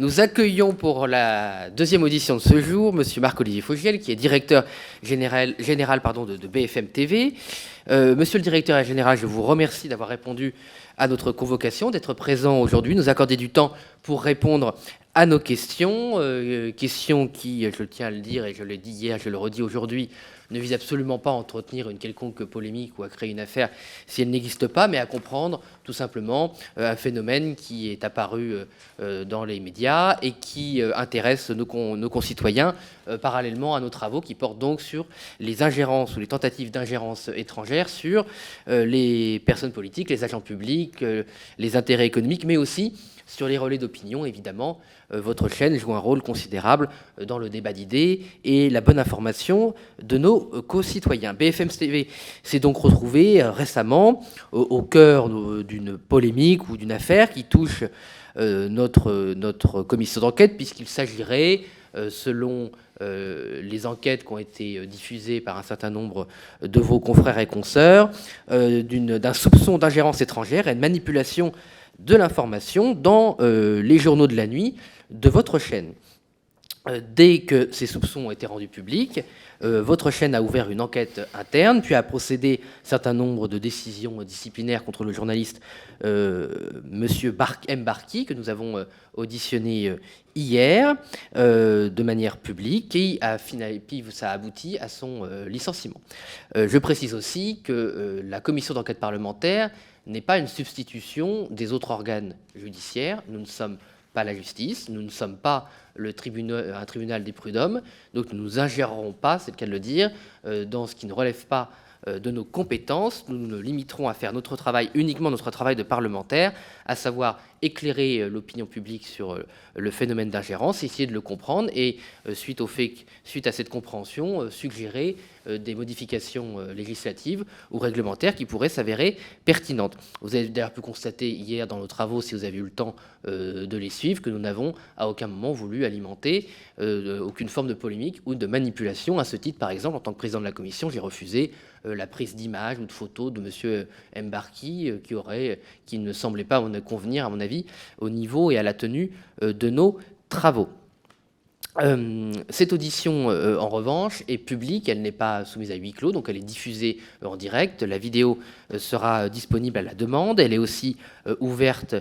Nous accueillons pour la deuxième audition de ce jour Monsieur Marc-Olivier Fogiel, qui est directeur général de BFM TV. Monsieur le directeur général, je vous remercie d'avoir répondu à notre convocation, d'être présent aujourd'hui, nous accorder du temps pour répondre à nos questions. Questions qui, je tiens à le dire et je l'ai dit hier, je le redis aujourd'hui, ne vise absolument pas à entretenir une quelconque polémique ou à créer une affaire si elle n'existe pas, mais à comprendre tout simplement un phénomène qui est apparu dans les médias et qui intéresse nos concitoyens parallèlement à nos travaux qui portent donc sur les ingérences ou les tentatives d'ingérence étrangères sur les personnes politiques, les agents publics, les intérêts économiques, mais aussi sur les relais d'opinion. Évidemment, votre chaîne joue un rôle considérable dans le débat d'idées et la bonne information de nos concitoyens. BFM TV s'est donc retrouvé récemment au cœur d'une polémique ou d'une affaire qui touche notre commission d'enquête, puisqu'il s'agirait, selon les enquêtes qui ont été diffusées par un certain nombre de vos confrères et consoeurs, d'un soupçon d'ingérence étrangère et de manipulation de l'information dans les journaux de la nuit de votre chaîne. Dès que ces soupçons ont été rendus publics, votre chaîne a ouvert une enquête interne, puis a procédé à un certain nombre de décisions disciplinaires contre le journaliste Monsieur M. Barki, que nous avons auditionné hier de manière publique, et puis ça a abouti à son licenciement. Je précise aussi que la commission d'enquête parlementaire n'est pas une substitution des autres organes judiciaires. Nous ne sommes pas la justice, nous ne sommes pas un tribunal des prud'hommes, donc nous n'ingérerons pas, c'est le cas de le dire, dans ce qui ne relève pas de nos compétences. Nous nous limiterons à faire notre travail, uniquement notre travail de parlementaire, à savoir éclairer l'opinion publique sur le phénomène d'ingérence, essayer de le comprendre et, suite à cette compréhension, suggérer des modifications législatives ou réglementaires qui pourraient s'avérer pertinentes. Vous avez d'ailleurs pu constater hier dans nos travaux, si vous avez eu le temps de les suivre, que nous n'avons à aucun moment voulu alimenter aucune forme de polémique ou de manipulation. À ce titre, par exemple, en tant que président de la commission, j'ai refusé la prise d'image ou de photos de M. M. Barki qui ne semblait pas convenir, à mon avis, au niveau et à la tenue de nos travaux. Cette audition, en revanche, est publique, elle n'est pas soumise à huis clos, donc elle est diffusée en direct. La vidéo sera disponible à la demande, elle est aussi ouverte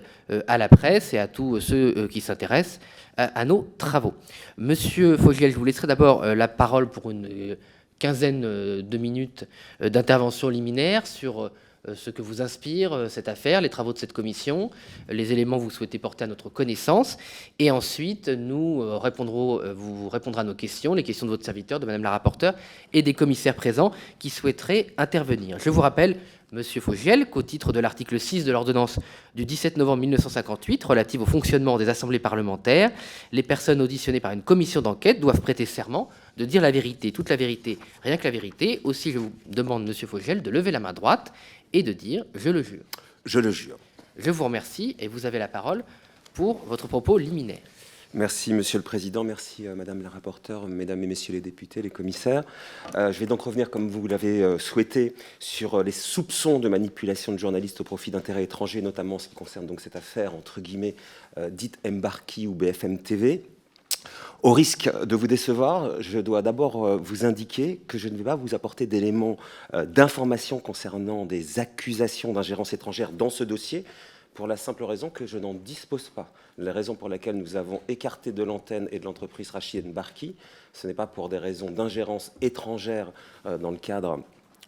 à la presse et à tous ceux qui s'intéressent à nos travaux. Monsieur Fogiel, je vous laisserai d'abord la parole pour une quinzaine de minutes d'intervention liminaire sur ce que vous inspire cette affaire, les travaux de cette commission, les éléments que vous souhaitez porter à notre connaissance. Et ensuite, vous répondrez à nos questions, les questions de votre serviteur, de Madame la rapporteure et des commissaires présents qui souhaiteraient intervenir. Je vous rappelle, Monsieur Fogiel, qu'au titre de l'article 6 de l'ordonnance du 17 novembre 1958 relative au fonctionnement des assemblées parlementaires, les personnes auditionnées par une commission d'enquête doivent prêter serment de dire la vérité, toute la vérité, rien que la vérité. Aussi, je vous demande, Monsieur Fogiel, de lever la main droite et de dire « je le jure ». Je le jure. Je vous remercie et vous avez la parole pour votre propos liminaire. Merci, Monsieur le Président. Merci, Madame la rapporteure, Mesdames et Messieurs les députés, les commissaires. Je vais donc revenir, comme vous l'avez souhaité, sur les soupçons de manipulation de journalistes au profit d'intérêts étrangers, notamment en ce qui concerne donc cette affaire, entre guillemets, dite M. Barki ou BFM TV. Au risque de vous décevoir, je dois d'abord vous indiquer que je ne vais pas vous apporter d'éléments d'information concernant des accusations d'ingérence étrangère dans ce dossier, pour la simple raison que je n'en dispose pas. La raison pour laquelle nous avons écarté de l'antenne et de l'entreprise Rachid M. Barki, ce n'est pas pour des raisons d'ingérence étrangère dans le cadre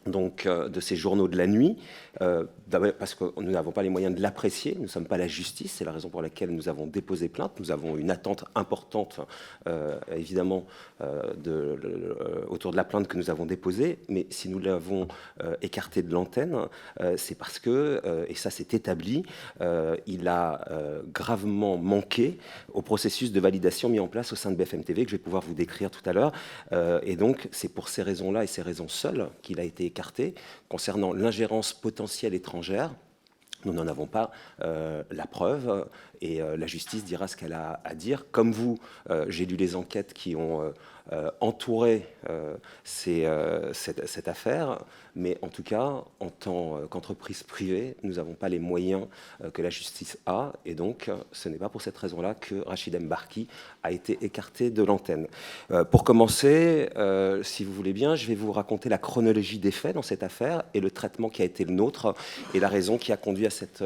donc, de ces journaux de la nuit, d'abord parce que nous n'avons pas les moyens de l'apprécier, nous ne sommes pas la justice, c'est la raison pour laquelle nous avons déposé plainte. Nous avons une attente importante, évidemment, autour de la plainte que nous avons déposée, mais si nous l'avons écarté de l'antenne, c'est parce que, et ça s'est établi, il a gravement manqué au processus de validation mis en place au sein de BFM TV, que je vais pouvoir vous décrire tout à l'heure, et donc c'est pour ces raisons-là et ces raisons seules qu'il a été écarté. Concernant l'ingérence potentielle étrangère, nous n'en avons pas la preuve la justice dira ce qu'elle a à dire. Comme vous, j'ai lu les enquêtes qui ont entouré cette affaire, mais en tout cas, en tant qu'entreprise privée, nous n'avons pas les moyens que la justice a, et donc ce n'est pas pour cette raison-là que Rachid Mbarki a été écarté de l'antenne. Pour commencer, si vous voulez bien, je vais vous raconter la chronologie des faits dans cette affaire et le traitement qui a été le nôtre et la raison qui a conduit à cette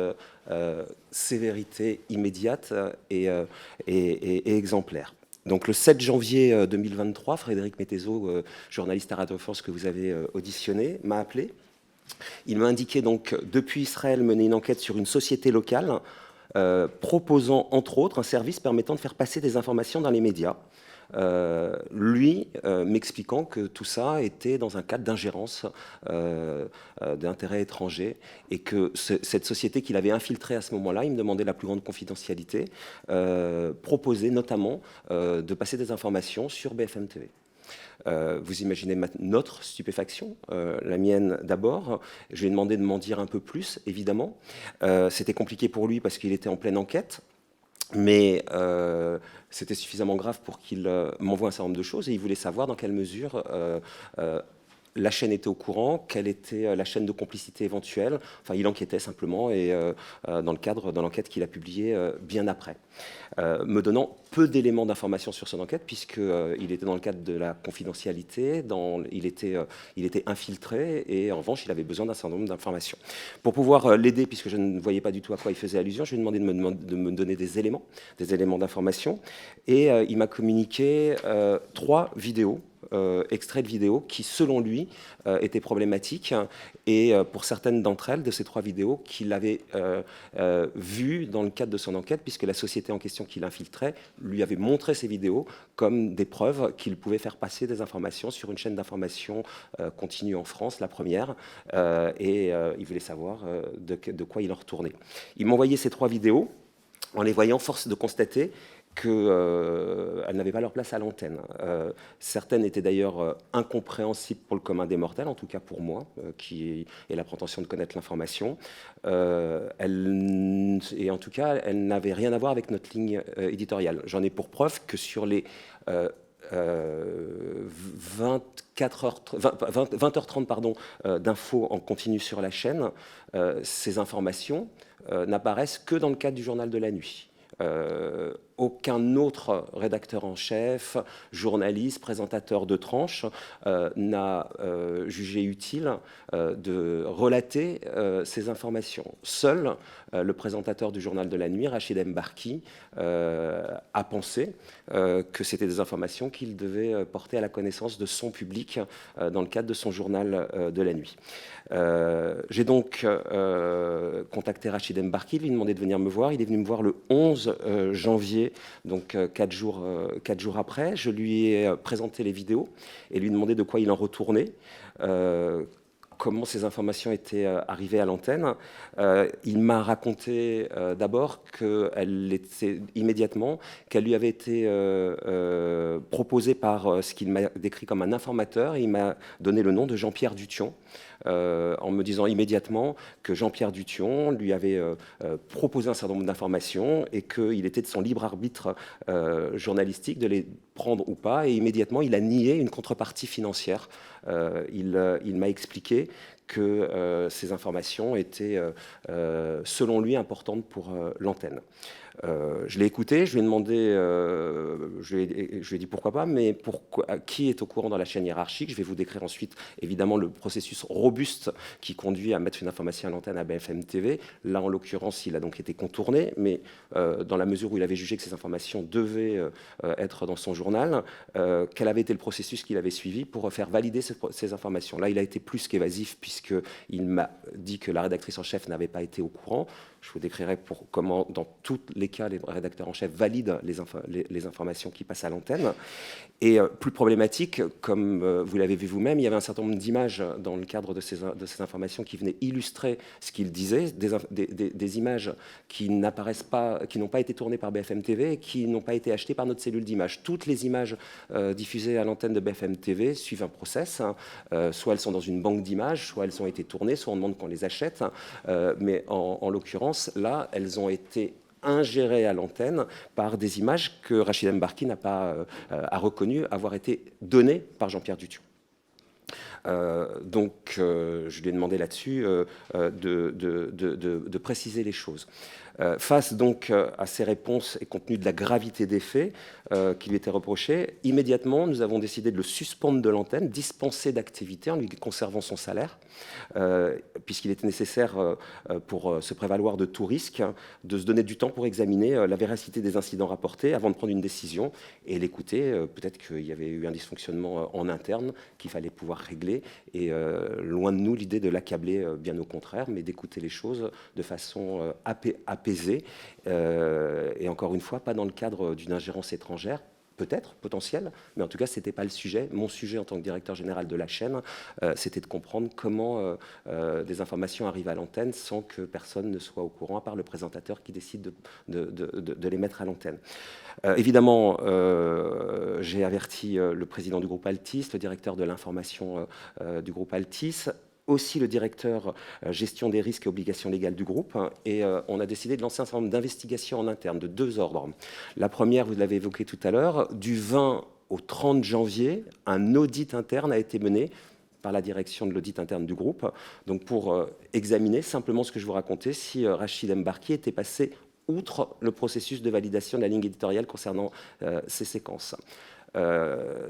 sévérité immédiate et exemplaire. Donc le 7 janvier 2023, Frédéric Mettezo, journaliste à Radio France que vous avez auditionné, m'a appelé. Il m'a indiqué donc depuis Israël mener une enquête sur une société locale proposant entre autres un service permettant de faire passer des informations dans les médias. Lui m'expliquant que tout ça était dans un cadre d'ingérence d'intérêts étrangers et que cette société qu'il avait infiltrée à ce moment-là, il me demandait la plus grande confidentialité, proposait notamment de passer des informations sur BFM TV. Vous imaginez notre stupéfaction, la mienne d'abord. Je lui ai demandé de m'en dire un peu plus, évidemment. C'était compliqué pour lui parce qu'il était en pleine enquête. Mais c'était suffisamment grave pour qu'il m'envoie un certain nombre de choses et il voulait savoir dans quelle mesure la chaîne était au courant, quelle était la chaîne de complicité éventuelle. Enfin, il enquêtait simplement et dans le cadre de l'enquête qu'il a publiée bien après, me donnant peu d'éléments d'information sur son enquête puisqu'il était dans le cadre de la confidentialité, il était infiltré et en revanche, il avait besoin d'un certain nombre d'informations. Pour pouvoir l'aider, puisque je ne voyais pas du tout à quoi il faisait allusion, je lui ai demandé de me donner des éléments d'information et il m'a communiqué 3 vidéos. Extraits de vidéos qui, selon lui, étaient problématiques et pour certaines d'entre elles, de ces 3 vidéos, qu'il avait vues dans le cadre de son enquête, puisque la société en question qu'il infiltrait lui avait montré ces vidéos comme des preuves qu'il pouvait faire passer des informations sur une chaîne d'information continue en France, la première, et il voulait savoir de quoi il en retournait. Il m'envoyait ces 3 vidéos. En les voyant, force de constater qu'elles n'avaient pas leur place à l'antenne. Certaines étaient d'ailleurs incompréhensibles pour le commun des mortels, en tout cas pour moi, qui ai la prétention de connaître l'information. Et en tout cas, elles n'avaient rien à voir avec notre ligne éditoriale. J'en ai pour preuve que sur les 20h30 d'infos en continu sur la chaîne, ces informations n'apparaissent que dans le cadre du journal de la nuit. Aucun autre rédacteur en chef, journaliste, présentateur de tranche n'a jugé utile de relater ces informations. Seul le présentateur du journal de la nuit, Rachid Mbarki, a pensé que c'était des informations qu'il devait porter à la connaissance de son public dans le cadre de son journal de la nuit. J'ai donc contacté Rachid Mbarki, lui demandé de venir me voir. Il est venu me voir le 11 janvier, donc 4 jours après. Je lui ai présenté les vidéos et lui demandé de quoi il en retournait. Comment ces informations étaient arrivées à l'antenne. Il m'a raconté d'abord qu'elle était immédiatement, qu'elle lui avait été proposée par ce qu'il m'a décrit comme un informateur. Et il m'a donné le nom de Jean-Pierre Dution, en me disant immédiatement que Jean-Pierre Dution lui avait proposé un certain nombre d'informations et qu'il était de son libre arbitre journalistique de les prendre ou pas. Et immédiatement, il a nié une contrepartie financière. Il m'a expliqué que ces informations étaient, selon lui, importantes pour l'antenne. Je l'ai écouté, je lui ai demandé, je lui ai dit pourquoi pas, mais qui est au courant dans la chaîne hiérarchique. Je vais vous décrire ensuite, évidemment, le processus robuste qui conduit à mettre une information à l'antenne à BFM TV. Là, en l'occurrence, il a donc été contourné, mais dans la mesure où il avait jugé que ces informations devaient être dans son journal, quel avait été le processus qu'il avait suivi pour faire valider ces informations. Là, il a été plus qu'évasif, puisqu'il m'a dit que la rédactrice en chef n'avait pas été au courant. Je vous décrirai comment, dans tous les cas, les rédacteurs en chef valident les informations qui passent à l'antenne. Et plus problématique, comme vous l'avez vu vous-même, il y avait un certain nombre d'images dans le cadre de ces informations qui venaient illustrer ce qu'il disait, des images qui n'apparaissent pas, qui n'ont pas été tournées par BFM TV et qui n'ont pas été achetées par notre cellule d'images. Toutes les images diffusées à l'antenne de BFM TV suivent un process. Soit elles sont dans une banque d'images, soit elles ont été tournées, soit on demande qu'on les achète. Mais en l'occurrence, là, elles ont été ingérées à l'antenne par des images que Rachid Embarki a reconnu avoir été données par Jean-Pierre Duthioux. Donc, je lui ai demandé là-dessus de préciser les choses. Face donc à ces réponses et compte tenu de la gravité des faits qui lui étaient reprochés, immédiatement, nous avons décidé de le suspendre de l'antenne, dispenser d'activité en lui conservant son salaire, puisqu'il était nécessaire, pour se prévaloir de tout risque, de se donner du temps pour examiner la véracité des incidents rapportés avant de prendre une décision et l'écouter. Peut-être qu'il y avait eu un dysfonctionnement en interne qu'il fallait pouvoir régler. Et loin de nous l'idée de l'accabler, bien au contraire, mais d'écouter les choses de façon apaisée. Et encore une fois, pas dans le cadre d'une ingérence étrangère, peut-être, potentielle, mais en tout cas, ce n'était pas le sujet. Mon sujet en tant que directeur général de la chaîne, c'était de comprendre comment des informations arrivent à l'antenne sans que personne ne soit au courant, à part le présentateur qui décide de les mettre à l'antenne. Évidemment, j'ai averti le président du groupe Altis, le directeur de l'information du groupe Altis, aussi le directeur gestion des risques et obligations légales du groupe, et on a décidé de lancer un certain nombre d'investigations en interne de 2 ordres. La première, vous l'avez évoqué tout à l'heure, du 20 au 30 janvier, un audit interne a été mené par la direction de l'audit interne du groupe, donc pour examiner simplement ce que je vous racontais, si Rachid Embarki était passé outre le processus de validation de la ligne éditoriale concernant ces séquences.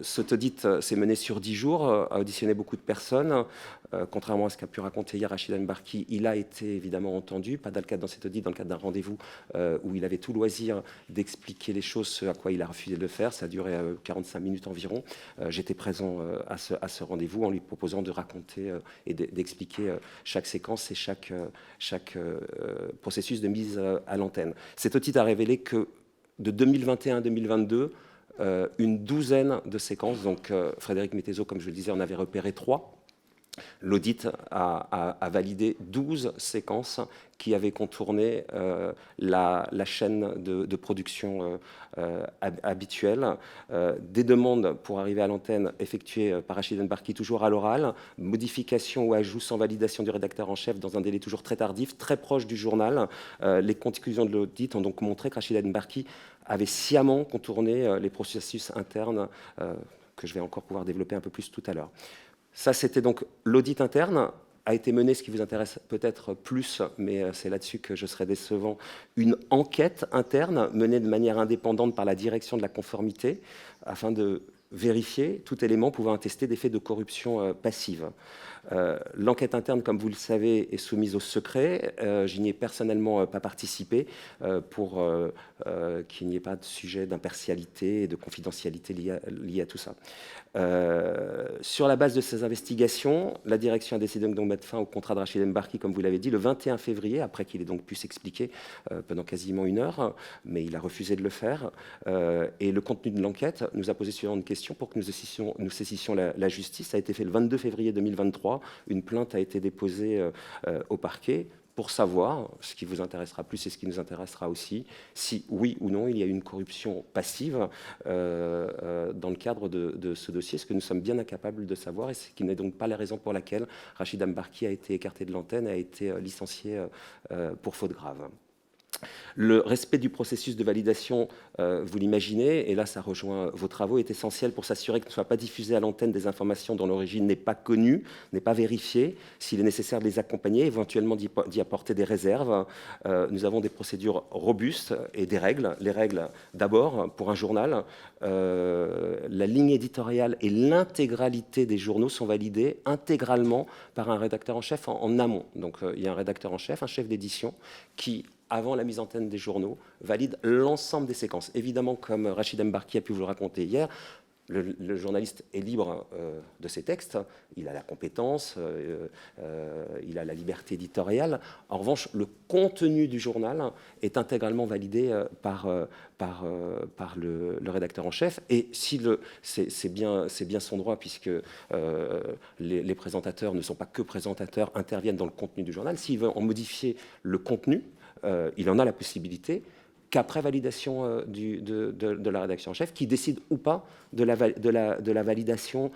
Cet audit s'est mené sur 10 jours, a auditionné beaucoup de personnes. Contrairement à ce qu'a pu raconter hier Rachid Embarki, il a été évidemment entendu, pas dans le cadre dans cet audit, dans le cadre d'un rendez-vous où il avait tout loisir d'expliquer les choses, ce à quoi il a refusé de le faire. Ça a duré 45 minutes environ. J'étais présent à ce rendez-vous en lui proposant de raconter et d'expliquer chaque séquence et chaque processus de mise à l'antenne. Cet audit a révélé que de 2021 à 2022, une douzaine de séquences, donc Frédéric Mettezo, comme je le disais, en avait repéré 3. L'audit a validé 12 séquences qui avaient contourné la chaîne de production habituelle. Des demandes pour arriver à l'antenne effectuées par Rachid Embarki, toujours à l'oral, modification ou ajout sans validation du rédacteur en chef dans un délai toujours très tardif, très proche du journal. Les conclusions de l'audit ont donc montré que Rachid Embarki avait sciemment contourné les processus internes que je vais encore pouvoir développer un peu plus tout à l'heure. Ça, c'était donc l'audit interne, a été mené, ce qui vous intéresse peut-être plus, mais c'est là-dessus que je serai décevant, une enquête interne menée de manière indépendante par la direction de la conformité afin de vérifier tout élément pouvant attester des faits de corruption passive. L'enquête interne, comme vous le savez, est soumise au secret. Je n'y ai personnellement pas participé pour qu'il n'y ait pas de sujet d'impartialité et de confidentialité lié à tout ça. Sur la base de ces investigations, la direction a décidé donc de mettre fin au contrat de Rachid Embarki, comme vous l'avez dit, le 21 février, après qu'il ait donc pu s'expliquer pendant quasiment 1 heure, mais il a refusé de le faire. Et le contenu de l'enquête nous a posé sur une question pour que nous saisissions la justice. Ça a été fait le 22 février 2023. Une plainte a été déposée au parquet pour savoir, ce qui vous intéressera plus et ce qui nous intéressera aussi, si oui ou non il y a une corruption passive dans le cadre de ce dossier, ce que nous sommes bien incapables de savoir, et ce qui n'est donc pas la raison pour laquelle Rachid Embarki a été écarté de l'antenne, a été licencié pour faute grave. Le respect du processus de validation, vous l'imaginez, et là ça rejoint vos travaux, est essentiel pour s'assurer que ne soient pas diffusées à l'antenne des informations dont l'origine n'est pas connue, n'est pas vérifiée. S'il est nécessaire de les accompagner, éventuellement d'y apporter des réserves. Nous avons des procédures robustes et des règles. Les règles, d'abord, pour un journal, la ligne éditoriale et l'intégralité des journaux sont validées intégralement par un rédacteur en chef en amont. Donc il y a un rédacteur en chef, un chef d'édition, qui avant la mise en antenne des journaux, valide l'ensemble des séquences. Évidemment, comme Rachid Embarki a pu vous le raconter hier, le journaliste est libre de ses textes, il a la compétence, il a la liberté éditoriale. En revanche, le contenu du journal est intégralement validé par le rédacteur en chef. Et si c'est bien son droit, puisque les présentateurs ne sont pas que présentateurs, interviennent dans le contenu du journal. S'il veut en modifier le contenu, il en a la possibilité, qu'après validation de la rédaction en chef, qui décide ou pas de la validation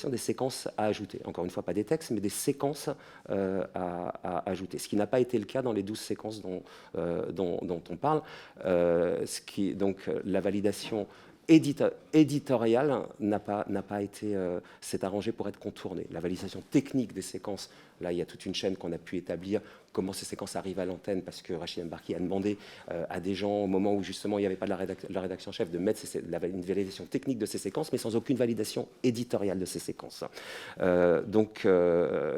des séquences à ajouter. Encore une fois, pas des textes, mais des séquences à ajouter. Ce qui n'a pas été le cas dans les 12 séquences dont on parle. Donc la validation éditoriale s'est arrangée pour être contournée. La validation technique des séquences, là, il y a toute une chaîne qu'on a pu établir, comment ces séquences arrivent à l'antenne, parce que Rachid Embarki a demandé à des gens, au moment où justement il n'y avait pas de la rédaction en chef, de mettre une validation technique de ces séquences, mais sans aucune validation éditoriale de ces séquences. Donc,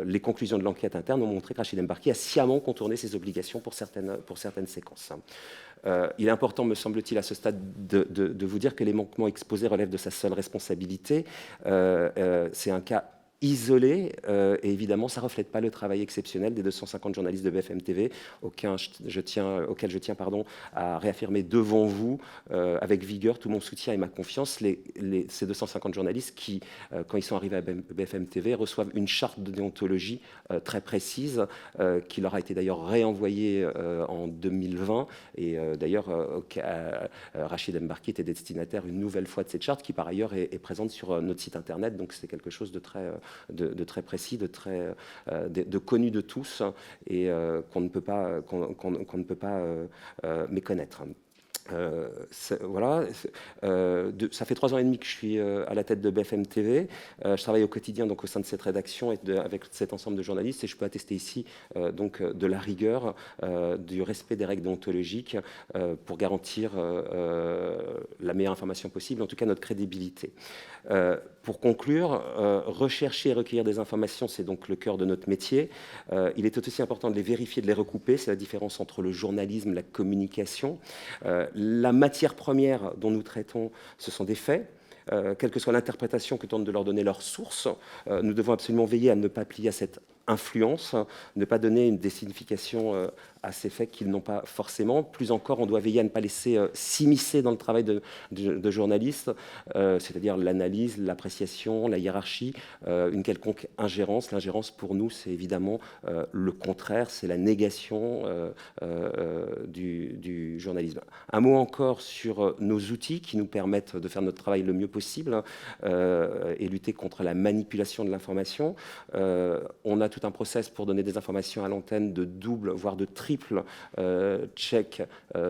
les conclusions de l'enquête interne ont montré que Rachid Embarki a sciemment contourné ses obligations pour certaines séquences. Il est important, me semble-t-il, à ce stade, de vous dire que les manquements exposés relèvent de sa seule responsabilité. C'est un cas isolé, et évidemment, ça ne reflète pas le travail exceptionnel des 250 journalistes de BFM TV, auquel je tiens à réaffirmer devant vous, avec vigueur, tout mon soutien et ma confiance. Ces 250 journalistes qui, quand ils sont arrivés à BFM TV, reçoivent une charte de déontologie très précise, qui leur a été d'ailleurs réenvoyée en 2020, et d'ailleurs, Rachid Embarki était destinataire une nouvelle fois de cette charte, qui par ailleurs est présente sur notre site internet, donc c'est quelque chose de très précis, de connu de tous, et qu'on ne peut pas méconnaître. Voilà, ça fait 3 ans et demi que je suis à la tête de BFM TV. Je travaille au quotidien donc au sein de cette rédaction et avec cet ensemble de journalistes, et je peux attester ici donc de la rigueur, du respect des règles déontologiques pour garantir la meilleure information possible, en tout cas notre crédibilité. Pour conclure, rechercher et recueillir des informations, c'est donc le cœur de notre métier. Il est aussi important de les vérifier, de les recouper. C'est la différence entre le journalisme et la communication. La matière première dont nous traitons, ce sont des faits. Quelle que soit l'interprétation que tentent de leur donner leurs sources, nous devons absolument veiller à ne pas plier à cette influence, ne pas donner des significations à ces faits qu'ils n'ont pas forcément. Plus encore, on doit veiller à ne pas laisser s'immiscer dans le travail de journalistes, c'est-à-dire l'analyse, l'appréciation, la hiérarchie, une quelconque ingérence. L'ingérence, pour nous, c'est évidemment le contraire, c'est la négation du journalisme. Un mot encore sur nos outils qui nous permettent de faire notre travail le mieux possible et lutter contre la manipulation de l'information. On a tout un process pour donner des informations à l'antenne de double, voire de triple check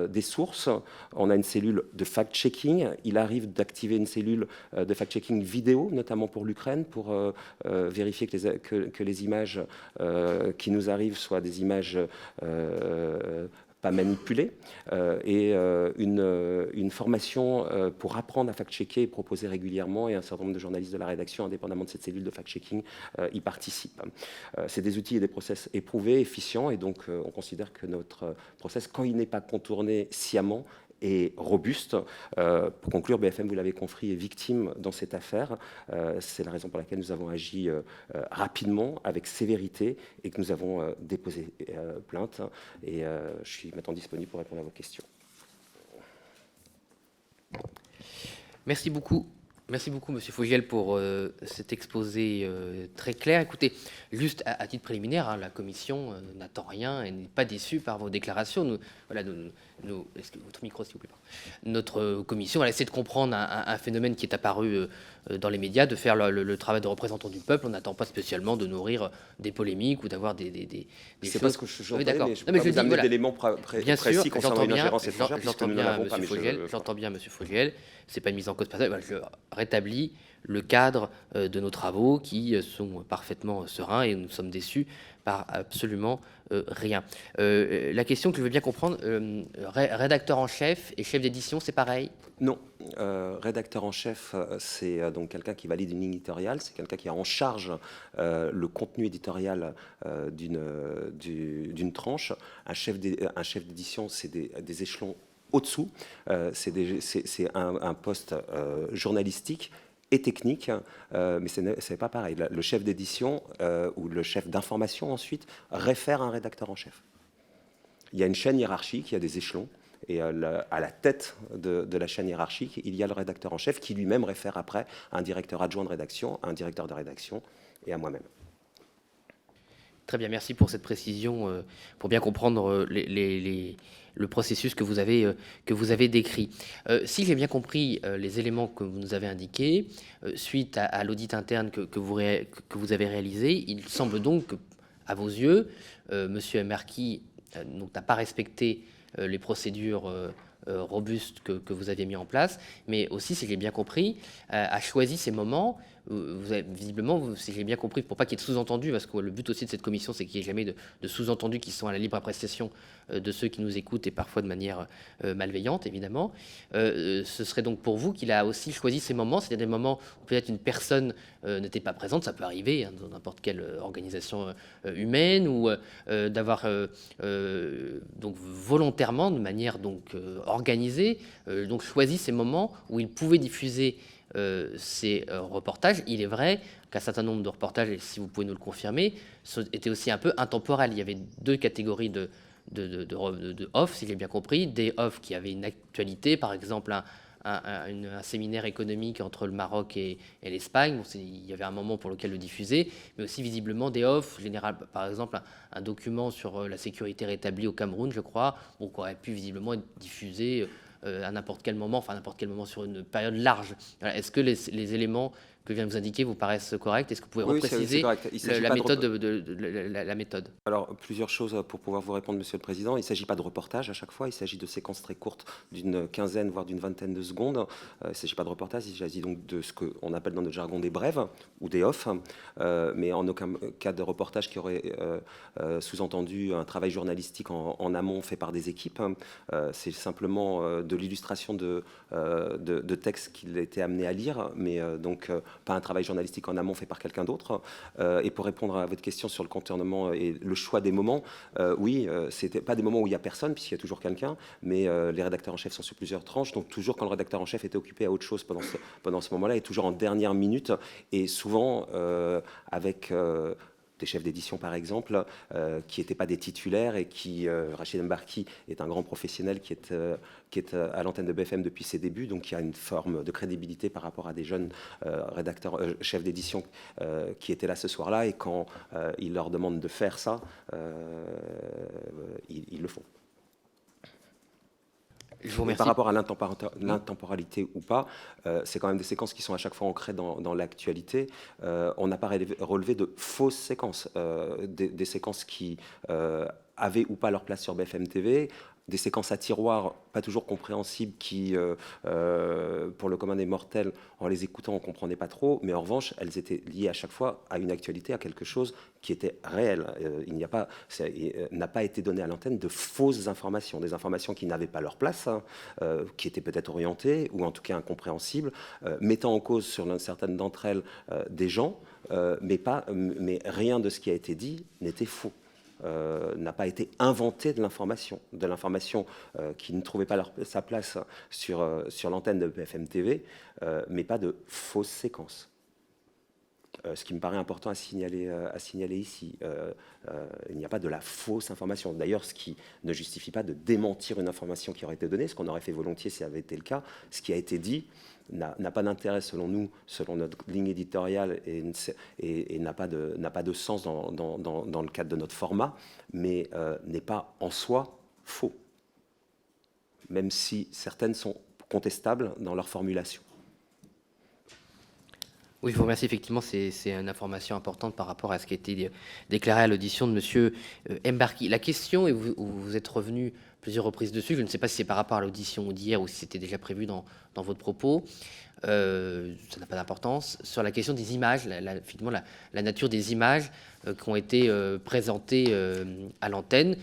des sources. On a une cellule de fact-checking. Il arrive d'activer une cellule de fact-checking vidéo, notamment pour l'Ukraine, pour vérifier que les images qui nous arrivent soient des images pas manipulées, et une formation pour apprendre à fact-checker et proposer régulièrement, et un certain nombre de journalistes de la rédaction, indépendamment de cette cellule de fact-checking, y participent. C'est des outils et des process éprouvés, efficients, et donc on considère que notre process, quand il n'est pas contourné sciemment, et robuste. Pour conclure, BFM, vous l'avez compris, est victime dans cette affaire. C'est la raison pour laquelle nous avons agi rapidement, avec sévérité, et que nous avons déposé plainte. Et je suis maintenant disponible pour répondre à vos questions. Merci beaucoup. Merci beaucoup, Monsieur Fogiel, pour cet exposé très clair. Écoutez, juste à titre préliminaire, hein, la Commission n'attend rien et n'est pas déçue par vos déclarations. Est-ce que votre micro, s'il vous plaît. Notre commission, elle essaie de comprendre un phénomène qui est apparu dans les médias, de faire le travail de représentant du peuple. On n'attend pas spécialement de nourrir des polémiques ou d'avoir des choses. C'est pas ce que je oui, d'accord. Mais je peux pas vous amener d'éléments précis concernant une ingérence étrangère, puisque nous n'en avons pas. J'entends bien, Monsieur Fogiel. C'est pas une mise en cause personnelle. Je rétablis le cadre de nos travaux qui sont parfaitement sereins, et nous sommes déçus par absolument rien. La question que je veux bien comprendre, rédacteur en chef et chef d'édition, c'est pareil? Non. Rédacteur en chef, c'est donc quelqu'un qui valide une ligne éditoriale, c'est quelqu'un qui a en charge le contenu éditorial d'une tranche. Un chef d'édition, c'est des échelons au-dessous. C'est un poste journalistique et technique, mais ce n'est pas pareil. Le chef d'édition ou le chef d'information, ensuite, réfère à un rédacteur en chef. Il y a une chaîne hiérarchique, il y a des échelons, et à la tête de la chaîne hiérarchique, il y a le rédacteur en chef qui lui-même réfère après à un directeur adjoint de rédaction, à un directeur de rédaction et à moi-même. Très bien, merci pour cette précision, pour bien comprendre le processus que vous avez décrit. Si j'ai bien compris les éléments que vous nous avez indiqués, suite à l'audit interne que vous avez réalisé, il semble donc que, à vos yeux, M. Marquis n'a pas respecté les procédures robustes que vous aviez mis en place, mais aussi, si j'ai bien compris, a choisi ces moments. Vous avez, visiblement, si j'ai bien compris, pour pas qu'il y ait de sous-entendus, parce que le but aussi de cette commission, c'est qu'il n'y ait jamais de sous-entendus qui sont à la libre appréciation de ceux qui nous écoutent et parfois de manière malveillante, évidemment. Ce serait donc pour vous qu'il a aussi choisi ces moments, c'est-à-dire des moments où peut-être une personne n'était pas présente, ça peut arriver dans n'importe quelle organisation humaine, ou d'avoir donc volontairement, de manière donc organisée, donc choisi ces moments où il pouvait diffuser ces reportages. Il est vrai qu'un certain nombre de reportages, et si vous pouvez nous le confirmer, étaient aussi un peu intemporels. Il y avait deux catégories de off, si j'ai bien compris, des off qui avaient une actualité, par exemple un séminaire économique entre le Maroc et l'Espagne. Bon, il y avait un moment pour lequel le diffuser, mais aussi visiblement des off, général, par exemple un document sur la sécurité rétablie au Cameroun, je crois, qui aurait pu visiblement être diffusé à n'importe quel moment, enfin n'importe quel moment sur une période large. Voilà. Est-ce que les éléments que je viens de vous indiquer vous paraissent corrects? Est-ce que vous pouvez repréciser la méthode? Alors, plusieurs choses pour pouvoir vous répondre, Monsieur le Président. Il ne s'agit pas de reportage à chaque fois, il s'agit de séquences très courtes d'une quinzaine, voire d'une vingtaine de secondes. Il ne s'agit pas de reportage, il s'agit donc de ce qu'on appelle dans notre jargon des brèves ou des off, mais en aucun cas de reportage qui aurait sous-entendu un travail journalistique en amont fait par des équipes. C'est simplement de l'illustration de textes qu'il était amené à lire, mais donc pas un travail journalistique en amont fait par quelqu'un d'autre. Et pour répondre à votre question sur le contournement et le choix des moments, oui, c'était pas des moments où il y a personne, puisqu'il y a toujours quelqu'un, mais les rédacteurs en chef sont sur plusieurs tranches, donc toujours quand le rédacteur en chef était occupé à autre chose pendant ce moment-là, et toujours en dernière minute, et souvent avec des chefs d'édition par exemple, qui n'étaient pas des titulaires et qui, Rachid Mbarki est un grand professionnel qui est à l'antenne de BFM depuis ses débuts, donc il y a une forme de crédibilité par rapport à des jeunes rédacteurs, chefs d'édition qui étaient là ce soir-là, et quand il leur demande de faire ça, ils le font. Je vous remercie. Par rapport à l'intemporalité ou pas, c'est quand même des séquences qui sont à chaque fois ancrées dans l'actualité. On n'a pas relevé de fausses séquences, des séquences qui avaient ou pas leur place sur BFM TV, des séquences à tiroir pas toujours compréhensibles qui, pour le commun des mortels, en les écoutant, on ne comprenait pas trop, mais en revanche, elles étaient liées à chaque fois à une actualité, à quelque chose qui était réel. Il n'a pas été donné à l'antenne de fausses informations, des informations qui n'avaient pas leur place, hein, qui étaient peut-être orientées, ou en tout cas incompréhensibles, mettant en cause sur certaines d'entre elles des gens, mais rien de ce qui a été dit n'était faux. N'a pas été inventé de l'information qui ne trouvait pas sa place sur l'antenne de BFM TV, mais pas de fausses séquences. Ce qui me paraît important à signaler ici. Il n'y a pas de la fausse information. D'ailleurs, ce qui ne justifie pas de démentir une information qui aurait été donnée, ce qu'on aurait fait volontiers si ça avait été le cas. Ce qui a été dit n'a pas d'intérêt selon nous, selon notre ligne éditoriale, et n'a pas de sens dans le cadre de notre format, mais n'est pas en soi faux, même si certaines sont contestables dans leur formulation. Oui, je vous remercie. Effectivement, c'est une information importante par rapport à ce qui a été déclaré à l'audition de Monsieur Mbarki. La question, et vous êtes revenu plusieurs reprises dessus, je ne sais pas si c'est par rapport à l'audition d'hier ou si c'était déjà prévu dans votre propos, ça n'a pas d'importance, sur la question des images, effectivement la nature des images qui ont été présentées à l'antenne.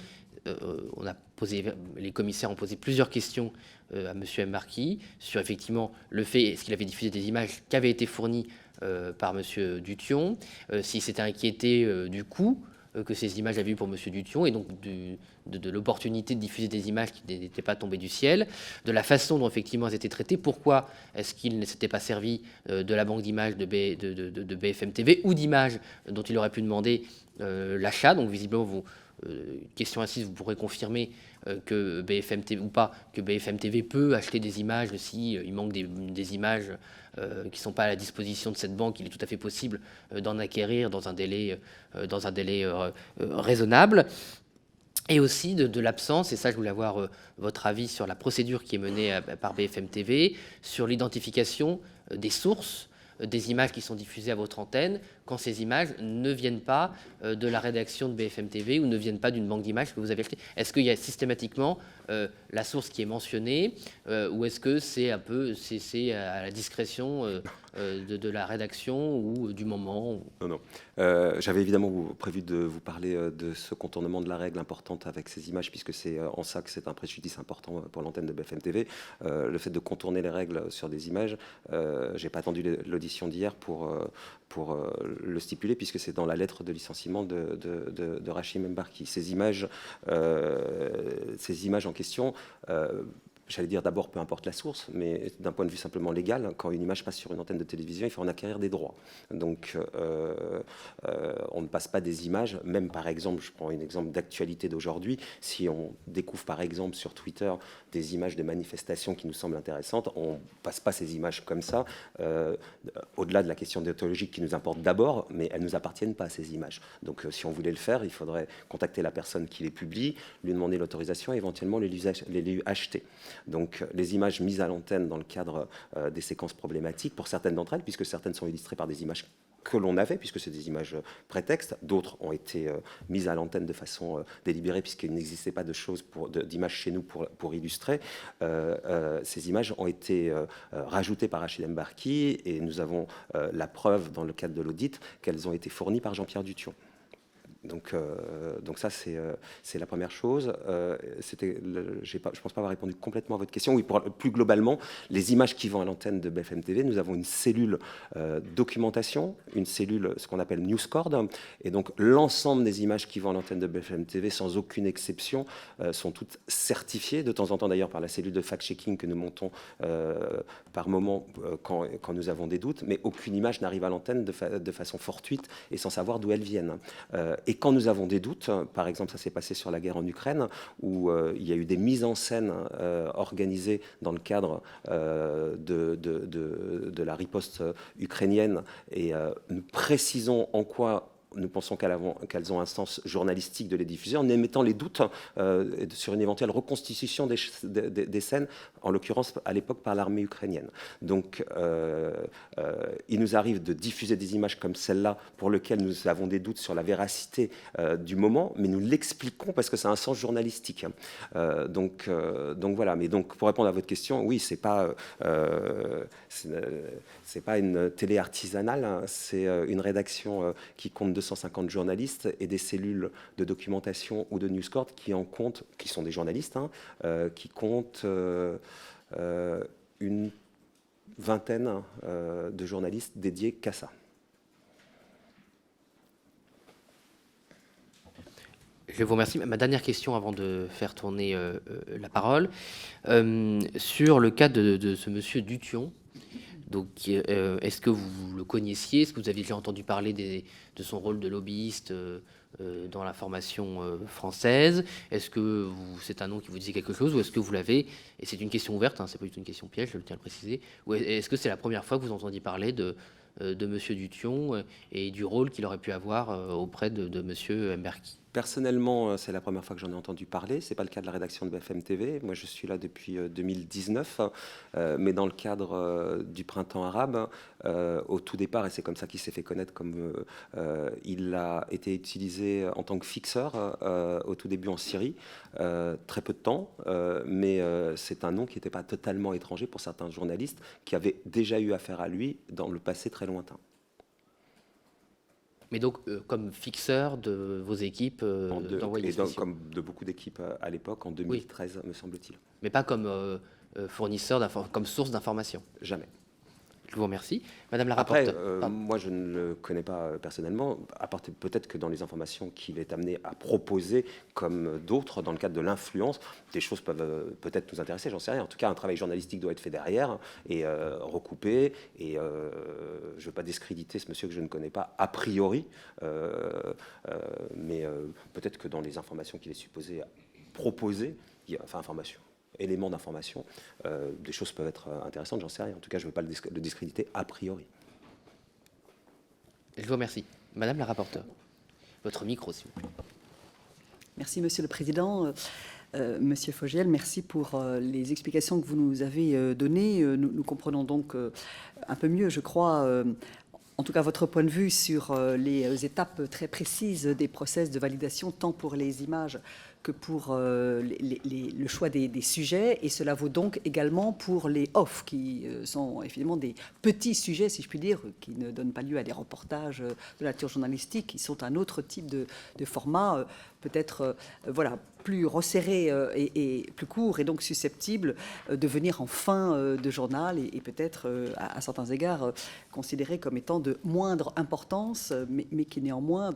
Les commissaires ont posé plusieurs questions à Monsieur Mbarki sur effectivement le fait, est-ce qu'il avait diffusé des images qui avaient été fournies par Monsieur Duthon, s'il s'était inquiété du coût que ces images avaient eu pour Monsieur Duthon, et donc de l'opportunité de diffuser des images qui n'étaient pas tombées du ciel, de la façon dont effectivement elles étaient traitées, pourquoi est-ce qu'il ne s'était pas servi de la banque d'images de BFM TV ou d'images dont il aurait pu demander l'achat. Donc visiblement, question assise, vous pourrez confirmer que BFM TV ou pas, que BFM TV peut acheter des images si il manque des images qui ne sont pas à la disposition de cette banque. Il est tout à fait possible d'en acquérir dans un délai raisonnable. et aussi de l'absence, et ça je voulais avoir votre avis sur la procédure qui est menée par BFM TV, sur l'identification des sources des images qui sont diffusées à votre antenne, quand ces images ne viennent pas de la rédaction de BFM TV ou ne viennent pas d'une banque d'images que vous avez achetée. Est-ce qu'il y a systématiquement la source qui est mentionnée, ou est-ce que c'est un peu c'est à la discrétion de la rédaction ou du moment? Non, non. J'avais évidemment prévu de vous parler de ce contournement de la règle importante avec ces images, puisque c'est en ça que c'est un préjudice important pour l'antenne de BFM TV. Le fait de contourner les règles sur des images, j'ai pas attendu l'audition d'hier pour le stipuler, puisque c'est dans la lettre de licenciement de Rachid Membarki. Ces images en question, j'allais dire d'abord, peu importe la source, mais d'un point de vue simplement légal, quand une image passe sur une antenne de télévision, il faut en acquérir des droits. Donc, on ne passe pas des images, même par exemple, je prends un exemple d'actualité d'aujourd'hui, si on découvre par exemple sur Twitter des images de manifestations qui nous semblent intéressantes, on ne passe pas ces images comme ça, au-delà de la question déontologique qui nous importe d'abord, mais elles ne nous appartiennent pas, ces images. Donc, si on voulait le faire, il faudrait contacter la personne qui les publie, lui demander l'autorisation et éventuellement les lui acheter. Donc les images mises à l'antenne dans le cadre des séquences problématiques, pour certaines d'entre elles, puisque certaines sont illustrées par des images que l'on avait, puisque c'est des images prétextes, d'autres ont été mises à l'antenne de façon délibérée, puisqu'il n'existait pas d'images chez nous pour illustrer. Ces images ont été rajoutées par Rachid Membarki, et nous avons la preuve, dans le cadre de l'audit, qu'elles ont été fournies par Jean-Pierre Dution. Donc ça, c'est la première chose. Je ne pense pas avoir répondu complètement à votre question. Oui, plus globalement, les images qui vont à l'antenne de BFM TV, nous avons une cellule documentation, une cellule, ce qu'on appelle Newscord. Et donc, l'ensemble des images qui vont à l'antenne de BFM TV, sans aucune exception, sont toutes certifiées, de temps en temps d'ailleurs par la cellule de fact-checking que nous montons par moment quand nous avons des doutes. Mais aucune image n'arrive à l'antenne de façon fortuite et sans savoir d'où elles viennent. Et quand nous avons des doutes, par exemple, ça s'est passé sur la guerre en Ukraine, où il y a eu des mises en scène organisées dans le cadre de la riposte ukrainienne, et nous précisons en quoi nous pensons qu'elles ont un sens journalistique de les diffuser, en émettant les doutes sur une éventuelle reconstitution des scènes, en l'occurrence à l'époque par l'armée ukrainienne. Donc il nous arrive de diffuser des images comme celle-là pour lesquelles nous avons des doutes sur la véracité du moment, mais nous l'expliquons parce que c'est un sens journalistique. Donc voilà. Mais donc pour répondre à votre question, oui, c'est pas une télé artisanale, hein, c'est une rédaction qui compte 250 journalistes et des cellules de documentation ou de Newscord qui sont des journalistes, hein, qui comptent une vingtaine de journalistes dédiés qu'à ça. Je vous remercie. Ma dernière question avant de faire tourner la parole, sur le cas de ce monsieur Dution. Donc, est-ce que vous le connaissiez? Est-ce que vous aviez déjà entendu parler de son rôle de lobbyiste dans la formation française? Est-ce que c'est un nom qui vous disait quelque chose, ou est-ce que vous l'avez, et c'est une question ouverte, hein, c'est pas du tout une question piège, je le tiens à le préciser, ou est-ce que c'est la première fois que vous entendiez parler de Monsieur Dution et du rôle qu'il aurait pu avoir auprès de Monsieur Membarki? Personnellement, c'est la première fois que j'en ai entendu parler. Ce n'est pas le cas de la rédaction de BFM TV. Moi, je suis là depuis 2019, mais dans le cadre du printemps arabe, au tout départ, et c'est comme ça qu'il s'est fait connaître, comme il a été utilisé en tant que fixeur au tout début en Syrie, très peu de temps, mais c'est un nom qui n'était pas totalement étranger pour certains journalistes qui avaient déjà eu affaire à lui dans le passé très lointain. Mais donc, comme fixeur de vos équipes d'envoyés spéciaux. Comme de beaucoup d'équipes à l'époque, en 2013, oui, me semble-t-il. Mais pas comme fournisseur, comme source d'information. Jamais. Je vous remercie. Madame la rapporteure. Après, moi, je ne le connais pas personnellement, à part peut-être que dans les informations qu'il est amené à proposer, comme d'autres, dans le cadre de l'influence, des choses peuvent peut-être nous intéresser, j'en sais rien. En tout cas, un travail journalistique doit être fait derrière et recoupé. Et je ne veux pas discréditer ce monsieur que je ne connais pas a priori, mais peut-être que dans les informations qu'il est supposé proposer, éléments d'information, des choses peuvent être intéressantes, j'en sais rien. En tout cas, je ne veux pas le discréditer a priori. Je vous remercie. Madame la rapporteure, votre micro, s'il vous plaît. Merci, Monsieur le Président. Monsieur Fogiel, merci pour les explications que vous nous avez données. Nous comprenons donc un peu mieux, je crois, en tout cas votre point de vue sur les étapes très précises des process de validation, tant pour les images que pour le choix des sujets, et cela vaut donc également pour les off, qui sont évidemment des petits sujets, si je puis dire, qui ne donnent pas lieu à des reportages de nature journalistique, qui sont un autre type de format, peut-être voilà, plus resserré et plus court, et donc susceptible de venir en fin de journal, et peut-être à certains égards considéré comme étant de moindre importance, mais qui néanmoins...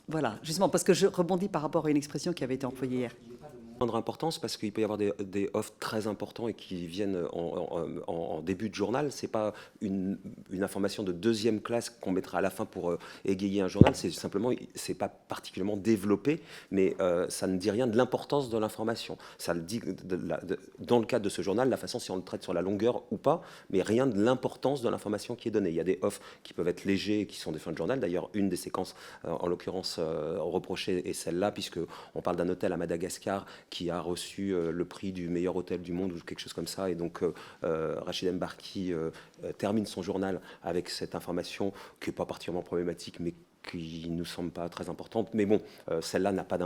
Voilà, justement, parce que je rebondis par rapport à une expression qui avait été employée hier. Moindre importance parce qu'il peut y avoir des offres très importants et qui viennent en début de journal. C'est pas une information de deuxième classe qu'on mettra à la fin pour égayer un journal. C'est simplement, c'est pas particulièrement développé, mais ça ne dit rien de l'importance de l'information. Ça le dit dans le cadre de ce journal, la façon si on le traite sur la longueur ou pas, mais rien de l'importance de l'information qui est donnée. Il y a des offres qui peuvent être légers et qui sont des fins de journal. D'ailleurs, une des séquences, en l'occurrence reprochée, est celle-là, puisque on parle d'un hôtel à Madagascar qui a reçu le prix du meilleur hôtel du monde ou quelque chose comme ça. Et donc, Rachid Mbarki termine son journal avec cette information qui n'est pas particulièrement problématique, mais qui ne nous semble pas très importante. Mais bon, celle-là n'a pas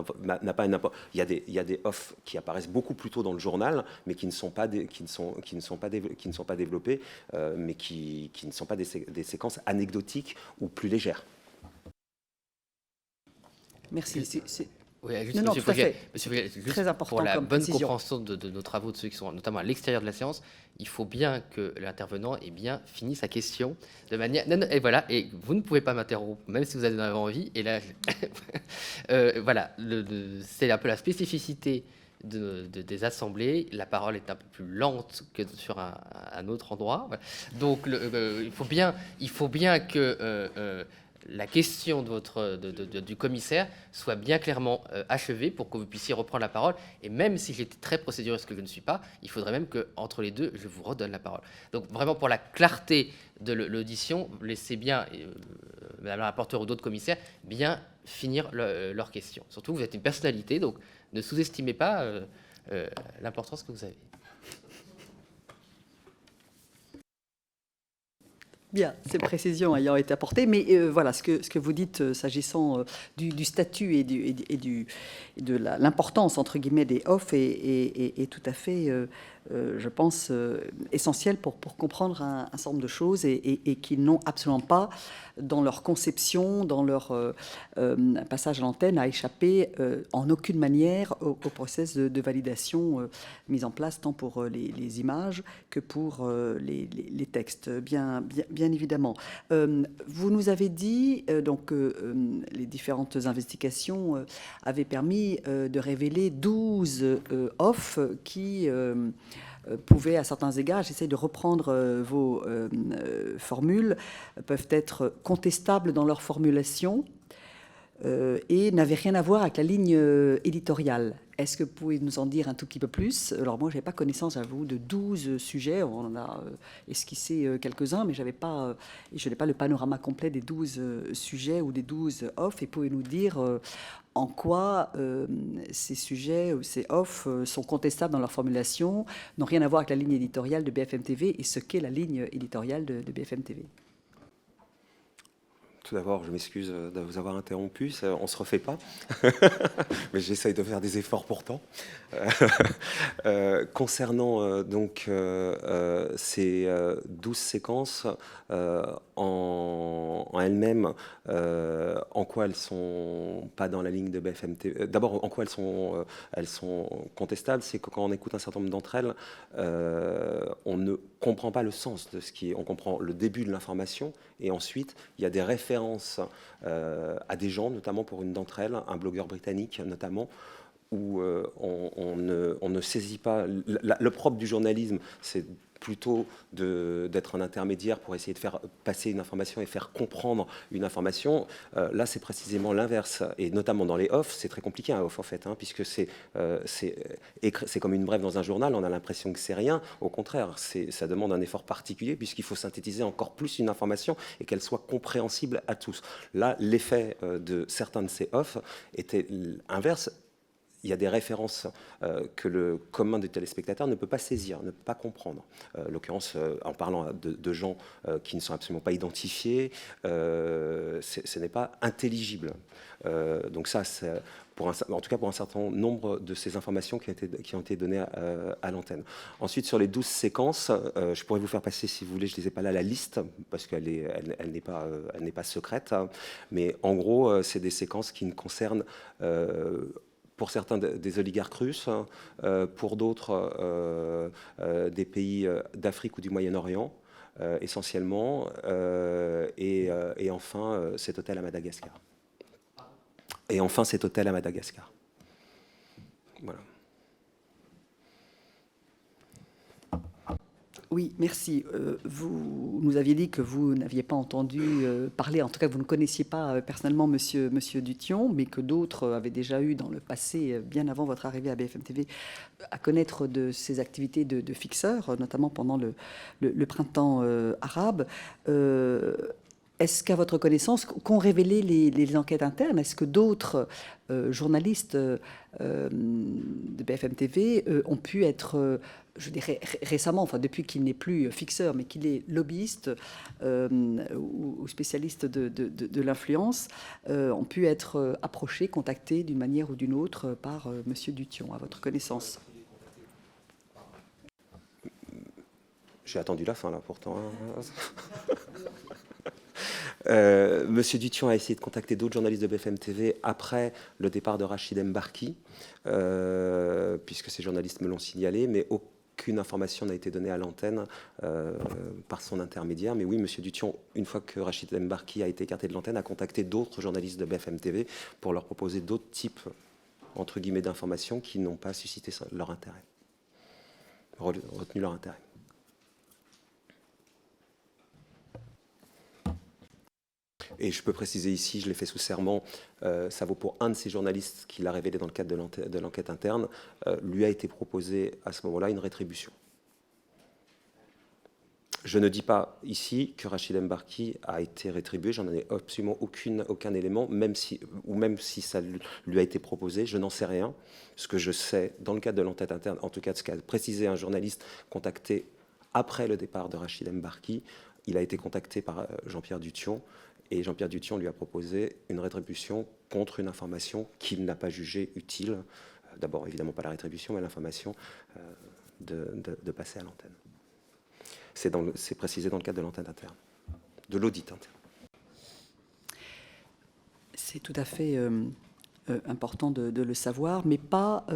une importance. Il y a des offres qui apparaissent beaucoup plus tôt dans le journal, mais qui ne sont pas développées, mais qui ne sont pas des séquences anecdotiques ou plus légères. Merci. Oui, juste, non, Monsieur Fogiel, juste très important pour la comme bonne précision. compréhension de nos travaux, de ceux qui sont notamment à l'extérieur de la séance, il faut bien que l'intervenant ait bien fini sa question de manière... Non, et voilà, et vous ne pouvez pas m'interrompre, même si vous en avez envie, et là, voilà, c'est un peu la spécificité des assemblées. La parole est un peu plus lente que sur un autre endroit. Voilà. Donc, il faut bien que... la question du commissaire soit bien clairement achevée pour que vous puissiez reprendre la parole. Et même si j'étais très procédurier, ce que je ne suis pas, il faudrait même qu'entre les deux, je vous redonne la parole. Donc vraiment, pour la clarté de l'audition, laissez bien, Madame la rapporteure ou d'autres commissaires, bien finir leurs questions. Surtout, vous êtes une personnalité, donc ne sous-estimez pas l'importance que vous avez. Bien, ces précisions ayant été apportées, mais voilà, ce que vous dites s'agissant du statut et de l'importance, entre guillemets, des off est tout à fait, je pense, essentiel pour comprendre un certain nombre de choses et qui n'ont absolument pas, dans leur conception, dans leur passage à l'antenne, à échapper en aucune manière au process de validation mis en place, tant pour les images que pour les textes, bien évidemment. Vous nous avez dit donc les différentes investigations avaient permis de révéler 12 off qui pouvaient, à certains égards, j'essaie de reprendre vos formules, peuvent être contestables dans leur formulation et n'avaient rien à voir avec la ligne éditoriale. Est-ce que vous pouvez nous en dire un tout petit peu plus? Alors moi, je n'avais pas connaissance, j'avoue, de 12 sujets. On en a esquissé quelques-uns, mais je n'ai pas le panorama complet des 12 sujets ou des 12 off. Et pouvez-vous nous dire en quoi ces sujets ou ces off sont contestables dans leur formulation, n'ont rien à voir avec la ligne éditoriale de BFM TV et ce qu'est la ligne éditoriale de BFM TV? Tout d'abord, je m'excuse de vous avoir interrompu, on ne se refait pas, mais j'essaye de faire des efforts pourtant. Concernant donc ces 12 séquences en elles-mêmes, en quoi elles sont pas dans la ligne de BFM TV. D'abord, en quoi elles sont contestables, c'est que quand on écoute un certain nombre d'entre elles, on ne comprend pas le sens de ce qui est. On comprend le début de l'information et ensuite il y a des références à des gens, notamment pour une d'entre elles, un blogueur britannique notamment, où on ne saisit pas. Le propre du journalisme, c'est plutôt d'être un intermédiaire pour essayer de faire passer une information et faire comprendre une information. Là, c'est précisément l'inverse. Et notamment dans les off, c'est très compliqué un off, en fait, puisque c'est comme une brève dans un journal, on a l'impression que c'est rien. Au contraire, ça demande un effort particulier, puisqu'il faut synthétiser encore plus une information et qu'elle soit compréhensible à tous. Là, l'effet de certains de ces off était inverse. il y a des références que le commun des téléspectateurs ne peut pas saisir, ne peut pas comprendre. En l'occurrence, en parlant de gens qui ne sont absolument pas identifiés, ce n'est pas intelligible. Donc ça, en tout cas pour un certain nombre de ces informations qui ont été données à l'antenne. Ensuite, sur les 12 séquences, je pourrais vous faire passer, si vous voulez, je ne les ai pas là, la liste, parce qu'elle n'est pas secrète, hein, mais en gros, c'est des séquences qui ne concernent pour certains des oligarques russes, pour d'autres des pays d'Afrique ou du Moyen-Orient, essentiellement, et enfin cet hôtel à Madagascar. Voilà. Oui, merci. Vous nous aviez dit que vous n'aviez pas entendu parler, en tout cas vous ne connaissiez pas personnellement Monsieur Duthon, mais que d'autres avaient déjà eu dans le passé, bien avant votre arrivée à BFM TV, à connaître de ses activités de fixeur, notamment pendant le printemps arabe. Est-ce qu'à votre connaissance, qu'ont révélé les enquêtes internes, est-ce que d'autres journalistes de BFM TV ont pu être, je dirais récemment, enfin depuis qu'il n'est plus fixeur, mais qu'il est lobbyiste ou spécialiste de l'influence, ont pu être approchés, contactés d'une manière ou d'une autre par Monsieur Duthon, à votre connaissance? J'ai attendu la fin là pourtant. Monsieur Duthon a essayé de contacter d'autres journalistes de BFM TV après le départ de Rachid Mbarki, puisque ces journalistes me l'ont signalé, mais aucune information n'a été donnée à l'antenne par son intermédiaire. Mais oui, Monsieur Duthon, une fois que Rachid Mbarki a été écarté de l'antenne, a contacté d'autres journalistes de BFM TV pour leur proposer d'autres types, entre guillemets, d'informations qui n'ont pas suscité leur intérêt, retenu leur intérêt. Et je peux préciser ici, je l'ai fait sous serment, ça vaut pour un de ces journalistes qui l'a révélé dans le cadre de l'enquête interne, lui a été proposé à ce moment-là une rétribution. Je ne dis pas ici que Rachid Mbarki a été rétribué, j'en ai absolument aucun élément, même si ça lui a été proposé, je n'en sais rien. Ce que je sais, dans le cadre de l'enquête interne, en tout cas de ce qu'a précisé un journaliste contacté après le départ de Rachid Mbarki, il a été contacté par Jean-Pierre Duthon, et Jean-Pierre Duthon lui a proposé une rétribution contre une information qu'il n'a pas jugée utile. D'abord, évidemment, pas la rétribution, mais l'information de passer à l'antenne. C'est précisé dans le cadre de l'antenne interne, de l'audit interne. C'est tout à fait important de le savoir, mais pas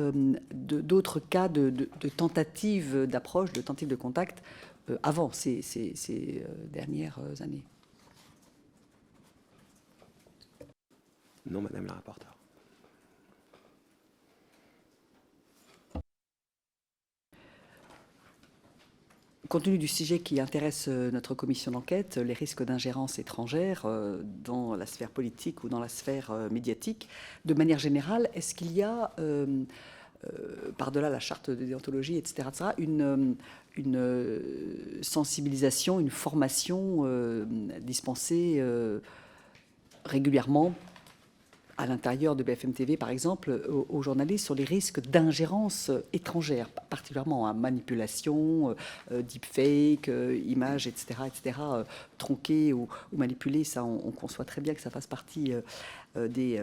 d'autres cas de tentatives d'approche, de tentatives de contact avant ces dernières années. Non, Madame la rapporteure. Compte tenu du sujet qui intéresse notre commission d'enquête, les risques d'ingérence étrangère dans la sphère politique ou dans la sphère médiatique, de manière générale, est-ce qu'il y a, par-delà la charte de déontologie, etc., une sensibilisation, une formation dispensée régulièrement à l'intérieur de BFM TV, par exemple, aux journalistes sur les risques d'ingérence étrangère, particulièrement manipulation, deepfake, images, etc., tronquées ou manipulées. Ça, on conçoit très bien que ça fasse partie des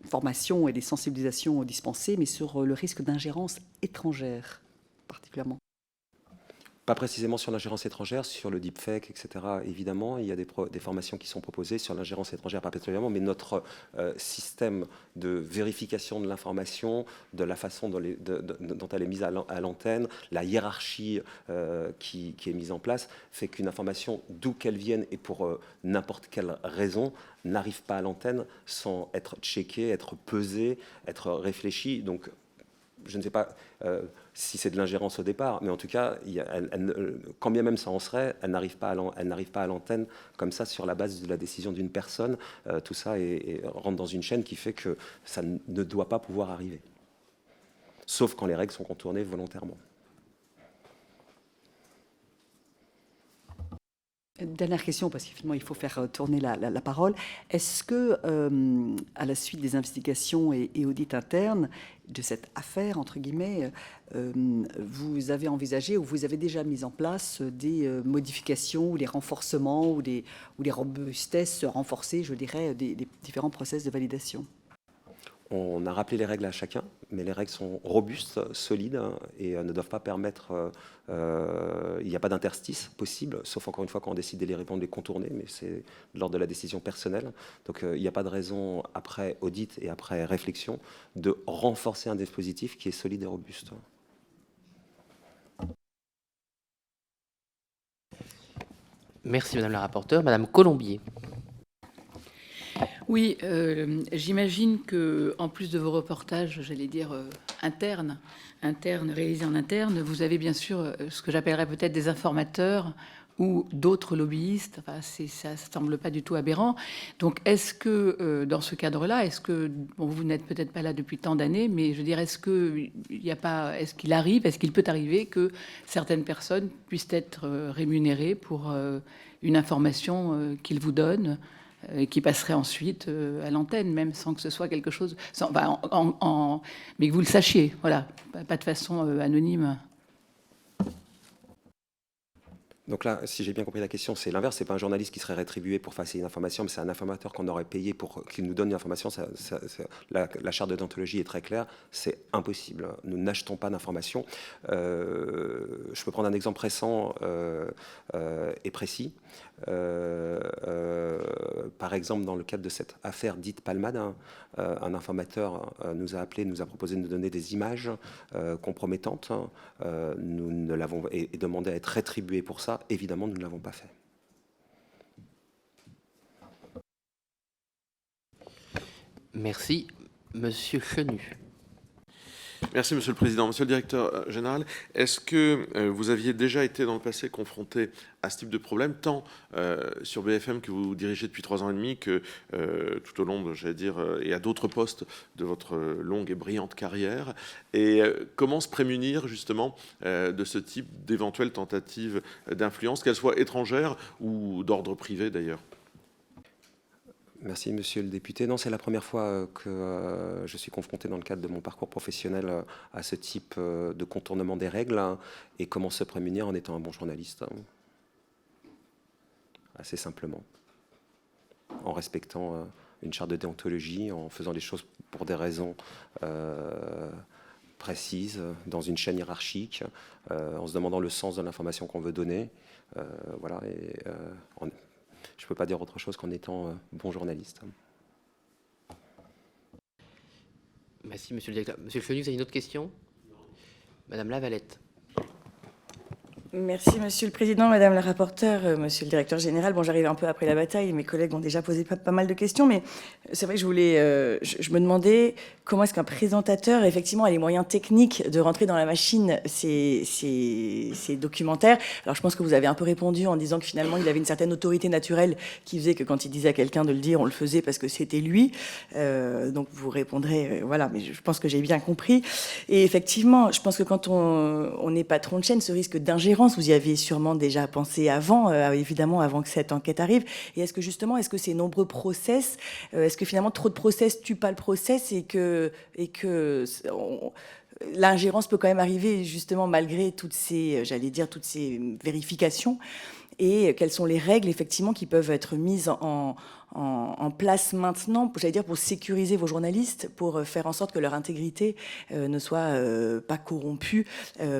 formations et des sensibilisations dispensées, mais sur le risque d'ingérence étrangère, particulièrement. Pas précisément sur l'ingérence étrangère, sur le deepfake, etc. Évidemment, il y a des formations qui sont proposées sur l'ingérence étrangère, pas particulièrement, mais notre système de vérification de l'information, de la façon dont elle est mise à l'antenne, la hiérarchie qui est mise en place, fait qu'une information, d'où qu'elle vienne et pour n'importe quelle raison, n'arrive pas à l'antenne sans être checkée, être pesée, être réfléchie. Donc, je ne sais pas si c'est de l'ingérence au départ, mais en tout cas, quand bien même ça en serait, elle n'arrive pas à l'antenne comme ça sur la base de la décision d'une personne. Tout ça rentre dans une chaîne qui fait que ça ne doit pas pouvoir arriver. Sauf quand les règles sont contournées volontairement. Dernière question, parce qu'effectivement, il faut faire tourner la parole. Est-ce que, à la suite des investigations et audits internes de cette affaire, entre guillemets, vous avez envisagé ou vous avez déjà mis en place des modifications ou des renforcements ou des robustesses renforcées, je dirais, des différents process de validation? On a rappelé les règles à chacun, mais les règles sont robustes, solides et ne doivent pas permettre. Il n'y a pas d'interstice possible, sauf encore une fois quand on décide de les répondre, de les contourner, mais c'est lors de la décision personnelle. Donc il n'y a pas de raison, après audit et après réflexion, de renforcer un dispositif qui est solide et robuste. Merci Madame la rapporteure. Madame Colombier. Oui, j'imagine que, en plus de vos reportages, j'allais dire internes, réalisés en interne, vous avez bien sûr ce que j'appellerais peut-être des informateurs ou d'autres lobbyistes. Enfin, ça ne semble pas du tout aberrant. Donc, est-ce que, dans ce cadre-là, est-ce que, bon, vous n'êtes peut-être pas là depuis tant d'années, mais je veux dire, est-ce qu'il arrive, est-ce qu'il peut arriver que certaines personnes puissent être rémunérées pour une information qu'ils vous donnent, qui passerait ensuite à l'antenne, même sans que ce soit quelque chose... mais que vous le sachiez, voilà, pas de façon anonyme. Donc là, si j'ai bien compris la question, c'est l'inverse. C'est pas un journaliste qui serait rétribué pour passer une information, mais c'est un informateur qu'on aurait payé pour qu'il nous donne une information. La charte de déontologie est très claire. C'est impossible. Nous n'achetons pas d'informations. Je peux prendre un exemple récent et précis. Par exemple, dans le cadre de cette affaire dite Palmade, un informateur nous a appelé, nous a proposé de nous donner des images compromettantes. Nous ne l'avons et demandé à être rétribué pour ça. Évidemment, nous ne l'avons pas fait. Merci. Monsieur Chenu. Merci, Monsieur le Président. Monsieur le Directeur Général, est-ce que vous aviez déjà été dans le passé confronté à ce type de problème, tant sur BFM que vous dirigez depuis 3 ans et demi, que tout au long, j'allais dire, et à d'autres postes de votre longue et brillante carrière? Et comment se prémunir justement de ce type d'éventuelles tentatives d'influence, qu'elles soient étrangères ou d'ordre privé d'ailleurs? Merci, monsieur le député. Non, c'est la première fois que je suis confronté dans le cadre de mon parcours professionnel à ce type de contournement des règles et comment se prémunir en étant un bon journaliste. Assez simplement. En respectant une charte de déontologie, en faisant les choses pour des raisons précises, dans une chaîne hiérarchique, en se demandant le sens de l'information qu'on veut donner. Voilà. Je ne peux pas dire autre chose qu'en étant bon journaliste. Merci, Monsieur le Directeur. Monsieur Chenu, vous avez une autre question? Madame Lavalette. Merci, Monsieur le Président, Madame la rapporteure, Monsieur le Directeur Général. Bon, j'arrive un peu après la bataille, mes collègues ont déjà posé pas mal de questions, mais c'est vrai que je me demandais comment est-ce qu'un présentateur, effectivement, a les moyens techniques de rentrer dans la machine ces documentaires. Alors, je pense que vous avez un peu répondu en disant que finalement, il avait une certaine autorité naturelle qui faisait que quand il disait à quelqu'un de le dire, on le faisait parce que c'était lui. Donc, vous répondrez, voilà, mais je pense que j'ai bien compris. Et effectivement, je pense que quand on est patron de chaîne, ce risque d'ingérence, vous y aviez sûrement déjà pensé avant, évidemment, avant que cette enquête arrive. Et est-ce que ces nombreux process, est-ce que finalement trop de process tuent pas le process et que l'ingérence peut quand même arriver justement malgré toutes ces vérifications? Et quelles sont les règles effectivement qui peuvent être mises en place maintenant, j'allais dire, pour sécuriser vos journalistes, pour faire en sorte que leur intégrité ne soit pas corrompue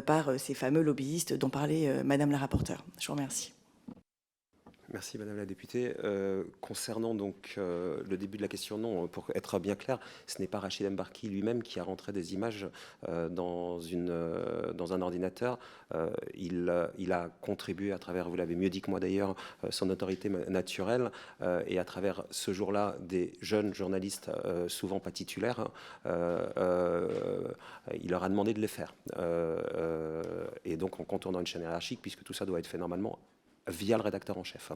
par ces fameux lobbyistes dont parlait Madame la rapporteure. Je vous remercie. Merci Madame la députée. Concernant donc le début de la question, non, pour être bien clair, ce n'est pas Rachid Embarki lui-même qui a rentré des images dans un ordinateur. Il a contribué à travers, vous l'avez mieux dit que moi d'ailleurs, son autorité naturelle et à travers ce jour-là des jeunes journalistes souvent pas titulaires, il leur a demandé de les faire. Et donc en contournant une chaîne hiérarchique, puisque tout ça doit être fait normalement via le rédacteur en chef.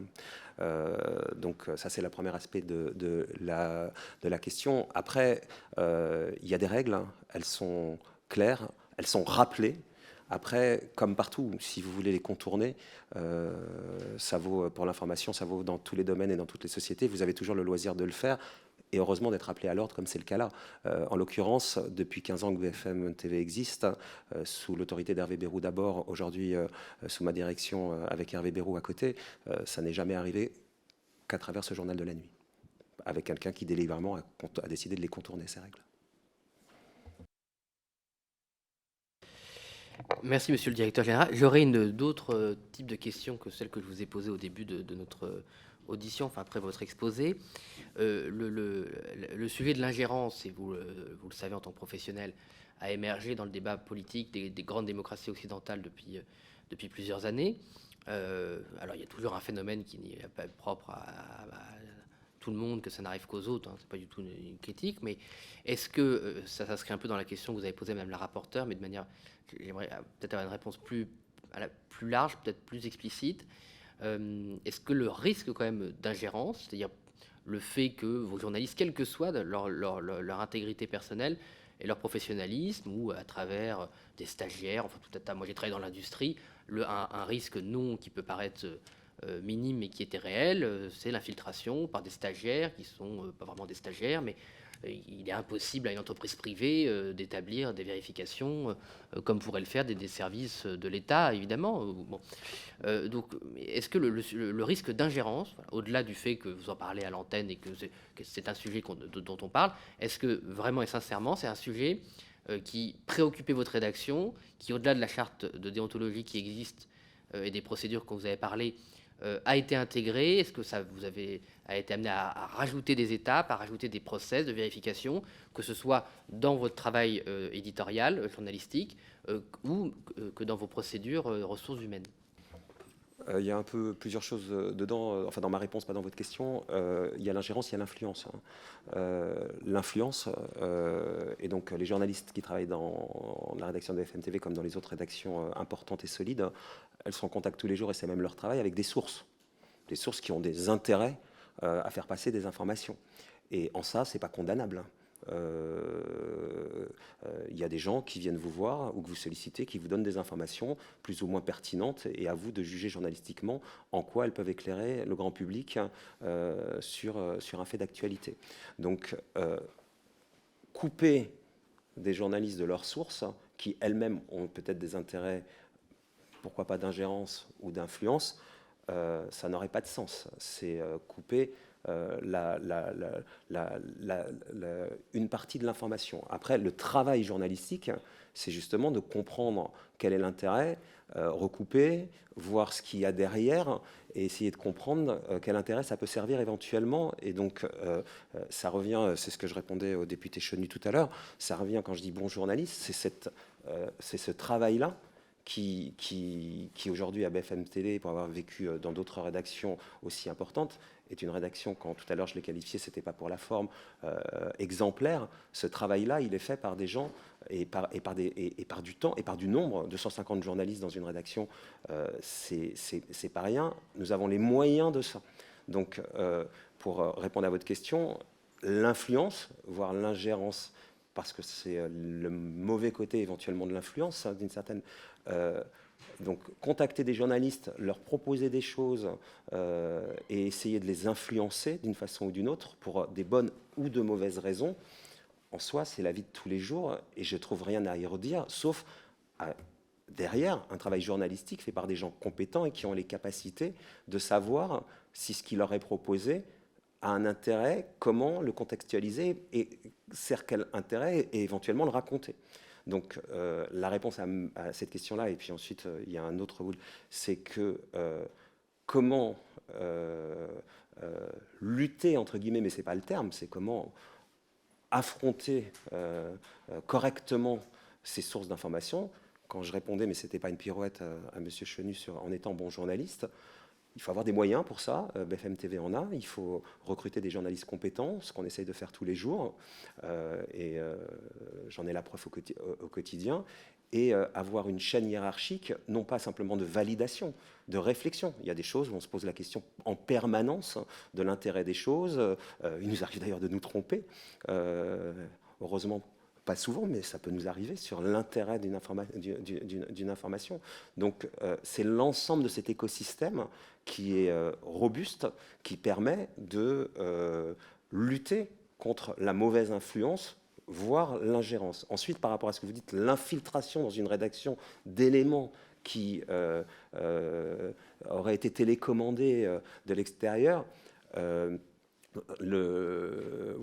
Donc ça, c'est le premier aspect de la question. Après, il y a des règles, elles sont claires, elles sont rappelées. Après, comme partout, si vous voulez les contourner, ça vaut pour l'information, ça vaut dans tous les domaines et dans toutes les sociétés. Vous avez toujours le loisir de le faire. Et heureusement d'être appelé à l'ordre comme c'est le cas là. En l'occurrence, depuis 15 ans que BFM TV existe, sous l'autorité d'Hervé Bérou d'abord, aujourd'hui sous ma direction avec Hervé Bérou à côté, ça n'est jamais arrivé qu'à travers ce journal de la nuit, avec quelqu'un qui délibérément a décidé de les contourner, ces règles. Merci, monsieur le directeur général. J'aurais d'autres types de questions que celles que je vous ai posées au début de notre audition, enfin après votre exposé. Le sujet de l'ingérence, et vous le savez en tant que professionnel, a émergé dans le débat politique des grandes démocraties occidentales depuis plusieurs années. Alors il y a toujours un phénomène qui n'est pas propre à tout le monde, que ça n'arrive qu'aux autres, hein, c'est pas du tout une critique, mais est-ce que ça s'inscrit un peu dans la question que vous avez posée, Madame la rapporteure, mais de manière, j'aimerais peut-être avoir une réponse plus large, peut-être plus explicite. Est-ce que le risque quand même d'ingérence, c'est-à-dire le fait que vos journalistes, quelle que soit leur intégrité personnelle et leur professionnalisme, ou à travers des stagiaires, enfin tout un tas, moi j'ai travaillé dans l'industrie, un risque non qui peut paraître minime mais qui était réel, c'est l'infiltration par des stagiaires qui sont pas vraiment des stagiaires, mais il est impossible à une entreprise privée d'établir des vérifications comme pourraient le faire des services de l'État, évidemment. Bon. Donc, est-ce que le risque d'ingérence, voilà, au-delà du fait que vous en parlez à l'antenne et que c'est un sujet dont on parle, est-ce que vraiment et sincèrement, c'est un sujet qui préoccupait votre rédaction, qui, au-delà de la charte de déontologie qui existe et des procédures dont vous avez parlé, a été intégré? Est-ce que ça a été amené à rajouter des étapes, à rajouter des process de vérification, que ce soit dans votre travail éditorial, journalistique, ou que dans vos procédures ressources humaines? Il y a un peu plusieurs choses dedans, enfin dans ma réponse, pas dans votre question. Il y a l'ingérence, il y a l'influence. L'influence, et donc les journalistes qui travaillent dans la rédaction de BFM TV comme dans les autres rédactions importantes et solides, elles sont en contact tous les jours, et c'est même leur travail, avec des sources qui ont des intérêts à faire passer des informations. Et en ça, c'est pas condamnable. Il y a des gens qui viennent vous voir ou que vous sollicitez, qui vous donnent des informations plus ou moins pertinentes, et à vous de juger journalistiquement en quoi elles peuvent éclairer le grand public sur un fait d'actualité. Donc, couper des journalistes de leurs sources, qui elles-mêmes ont peut-être des intérêts, pourquoi pas d'ingérence ou d'influence, ça n'aurait pas de sens. C'est couper une partie de l'information. Après, le travail journalistique, c'est justement de comprendre quel est l'intérêt, recouper, voir ce qu'il y a derrière, et essayer de comprendre quel intérêt ça peut servir éventuellement. Et donc, ça revient, c'est ce que je répondais au député Chenu tout à l'heure, ça revient quand je dis bon journaliste, c'est ce travail-là qui aujourd'hui à BFM Télé, pour avoir vécu dans d'autres rédactions aussi importantes, est une rédaction, quand tout à l'heure je l'ai qualifiée, c'était pas pour la forme, exemplaire. Ce travail-là, il est fait par des gens et par du temps et par du nombre. 250 journalistes dans une rédaction, c'est pas rien. Nous avons les moyens de ça. Donc, pour répondre à votre question, l'influence, voire l'ingérence, parce que c'est le mauvais côté éventuellement de l'influence, hein, d'une certaine... donc contacter des journalistes, leur proposer des choses et essayer de les influencer d'une façon ou d'une autre pour des bonnes ou de mauvaises raisons, en soi c'est la vie de tous les jours, et je trouve rien à y redire, sauf derrière un travail journalistique fait par des gens compétents et qui ont les capacités de savoir si ce qui leur est proposé a un intérêt, comment le contextualiser et sert quel intérêt, et éventuellement le raconter. Donc la réponse à cette question-là, et puis ensuite il y a un autre bout, c'est que comment lutter, entre guillemets, mais c'est pas le terme, c'est comment affronter correctement ces sources d'information. Quand je répondais, mais c'était pas une pirouette à Monsieur Chenu en étant bon journaliste, il faut avoir des moyens pour ça. BFM TV en a. Il faut recruter des journalistes compétents, ce qu'on essaye de faire tous les jours. J'en ai la preuve au quotidien. Et avoir une chaîne hiérarchique, non pas simplement de validation, de réflexion. Il y a des choses où on se pose la question en permanence de l'intérêt des choses. Il nous arrive d'ailleurs de nous tromper. Heureusement, pas souvent, mais ça peut nous arriver, sur l'intérêt d'une information. Donc, c'est l'ensemble de cet écosystème qui est robuste, qui permet de lutter contre la mauvaise influence, voire l'ingérence. Ensuite, par rapport à ce que vous dites, l'infiltration dans une rédaction d'éléments qui auraient été télécommandés de l'extérieur, le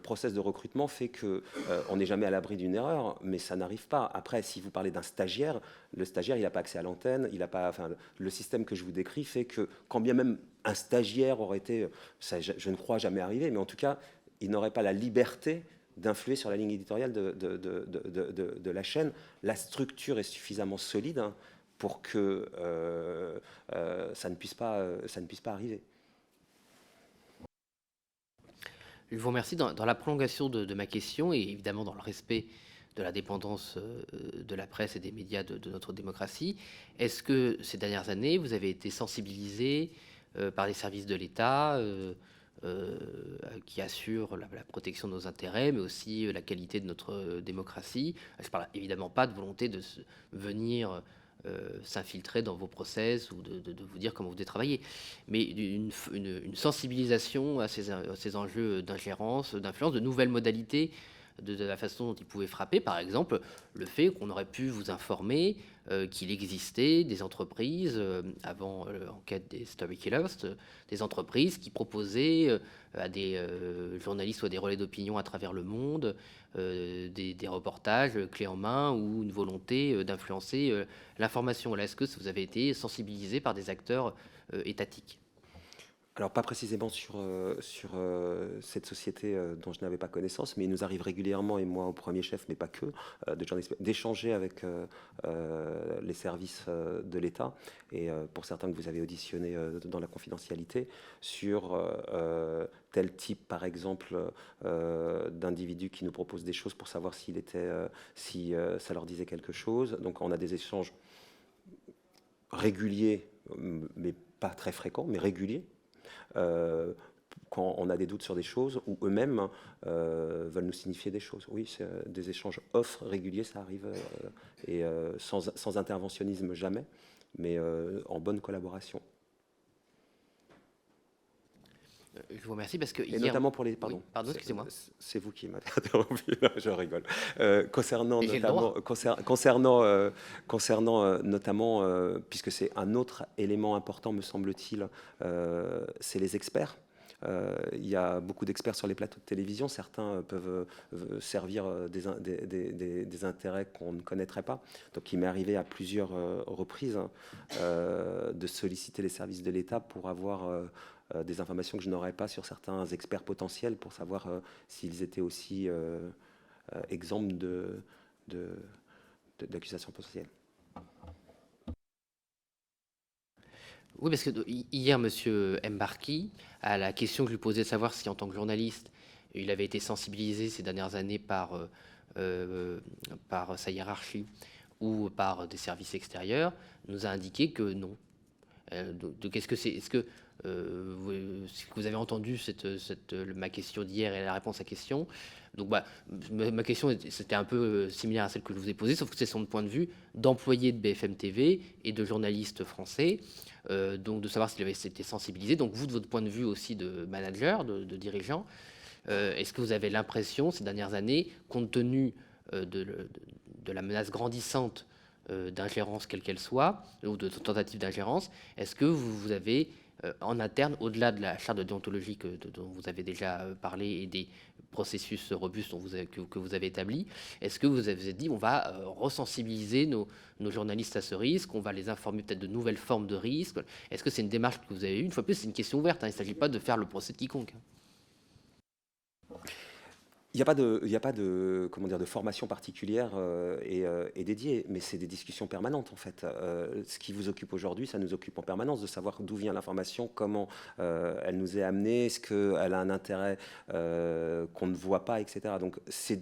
process de recrutement fait que on n'est jamais à l'abri d'une erreur, mais ça n'arrive pas. Après, si vous parlez d'un stagiaire, le stagiaire, il n'a pas accès à l'antenne, il n'a pas, enfin, le système que je vous décris fait que, quand bien même un stagiaire aurait été, ça, je ne crois jamais arriver, mais en tout cas, il n'aurait pas la liberté d'influer sur la ligne éditoriale de la chaîne. La structure est suffisamment solide, hein, pour que ça ne puisse pas arriver. Je vous remercie. Dans la prolongation de ma question, et évidemment dans le respect de la dépendance de la presse et des médias de notre démocratie, est-ce que ces dernières années, vous avez été sensibilisé par les services de l'État qui assurent la protection de nos intérêts, mais aussi la qualité de notre démocratie? Je ne parle évidemment pas de volonté de venir s'infiltrer dans vos process ou de vous dire comment vous devez travailler, mais une sensibilisation à ces enjeux d'ingérence, d'influence, de nouvelles modalités de la façon dont ils pouvaient frapper. Par exemple, le fait qu'on aurait pu vous informer qu'il existait des entreprises, avant l'enquête des Story Killers, des entreprises qui proposaient à des journalistes ou à des relais d'opinion à travers le monde des reportages clés en main ou une volonté d'influencer l'information. Là, est-ce que vous avez été sensibilisé par des acteurs étatiques? Alors, pas précisément sur cette société dont je n'avais pas connaissance, mais il nous arrive régulièrement, et moi au premier chef, mais pas que, d'échanger avec les services de l'État, et pour certains que vous avez auditionnés dans la confidentialité, sur tel type, par exemple, d'individus qui nous proposent des choses pour savoir si ça leur disait quelque chose. Donc, on a des échanges réguliers, mais pas très fréquents, mais réguliers. Quand on a des doutes sur des choses ou eux-mêmes veulent nous signifier des choses. Oui, c'est des échanges réguliers, ça arrive, et sans interventionnisme jamais, mais en bonne collaboration. Je vous remercie parce que et notamment pour les... Pardon, excusez-moi. C'est vous qui m'avez interrompu, je rigole. Concernant notamment, puisque c'est un autre élément important, me semble-t-il, c'est les experts. Il y a beaucoup d'experts sur les plateaux de télévision. Certains peuvent servir des intérêts qu'on ne connaîtrait pas. Donc il m'est arrivé à plusieurs reprises de solliciter les services de l'État pour avoir des informations que je n'aurais pas sur certains experts potentiels, pour savoir s'ils étaient aussi exempts d'accusations potentielles. Oui, parce que hier, M. Mbarki, à la question que je lui posais de savoir si, en tant que journaliste, il avait été sensibilisé ces dernières années par sa hiérarchie ou par des services extérieurs, nous a indiqué que non. Qu'est-ce que c'est? Est-ce que vous avez entendu ma question d'hier et la réponse à la question? Donc, ma question, c'était un peu similaire à celle que je vous ai posée, sauf que c'est son point de vue d'employé de BFM TV et de journaliste français, donc de savoir s'il avait été sensibilisé. Donc, vous, de votre point de vue aussi de manager, de dirigeant, est-ce que vous avez l'impression, ces dernières années, compte tenu de la menace grandissante d'ingérence quelle qu'elle soit, ou de tentative d'ingérence, est-ce que vous avez en interne, au-delà de la charte de déontologie dont vous avez déjà parlé et des processus robustes que vous avez établis, est-ce que vous avez dit on va resensibiliser nos journalistes à ce risque, on va les informer peut-être de nouvelles formes de risques? Est-ce que c'est une démarche que vous avez eue? Une fois de plus, c'est une question ouverte, hein, il ne s'agit pas de faire le procès de quiconque. Il n'y a pas de formation particulière et dédiée, mais c'est des discussions permanentes en fait. Ce qui vous occupe aujourd'hui, ça nous occupe en permanence, de savoir d'où vient l'information, comment elle nous est amenée, est-ce qu'elle a un intérêt qu'on ne voit pas, etc. Donc ces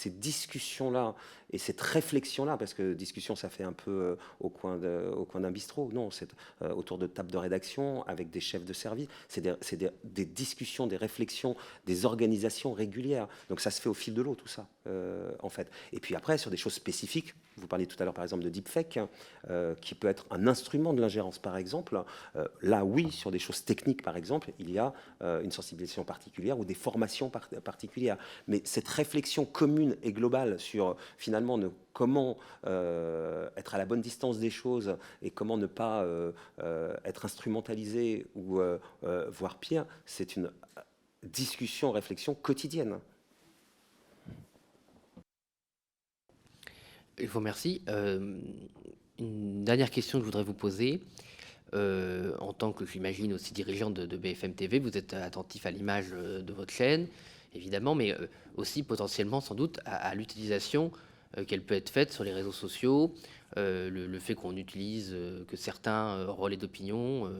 discussions-là et cette réflexion-là, parce que discussion, ça fait un peu au coin d'un bistrot, non, c'est autour de tables de rédaction avec des chefs de service, c'est des discussions, des réflexions, des organisations régulières. Donc ça se fait au fil de l'eau, tout ça, en fait. Et puis après, sur des choses spécifiques, vous parliez tout à l'heure, par exemple, de deepfake, qui peut être un instrument de l'ingérence, par exemple. Là, oui, sur des choses techniques, par exemple, il y a une sensibilisation particulière ou des formations particulières. Mais cette réflexion commune et globale sur, finalement, comment être à la bonne distance des choses et comment ne pas être instrumentalisé ou voire pire, c'est une discussion, réflexion quotidienne. Je vous remercie. Une dernière question que je voudrais vous poser. En tant que, j'imagine, aussi dirigeant de BFM TV, vous êtes attentif à l'image de votre chaîne, évidemment, mais aussi potentiellement, sans doute, à l'utilisation qu'elle peut être faite sur les réseaux sociaux, le fait qu'on utilise, que certains relais d'opinion,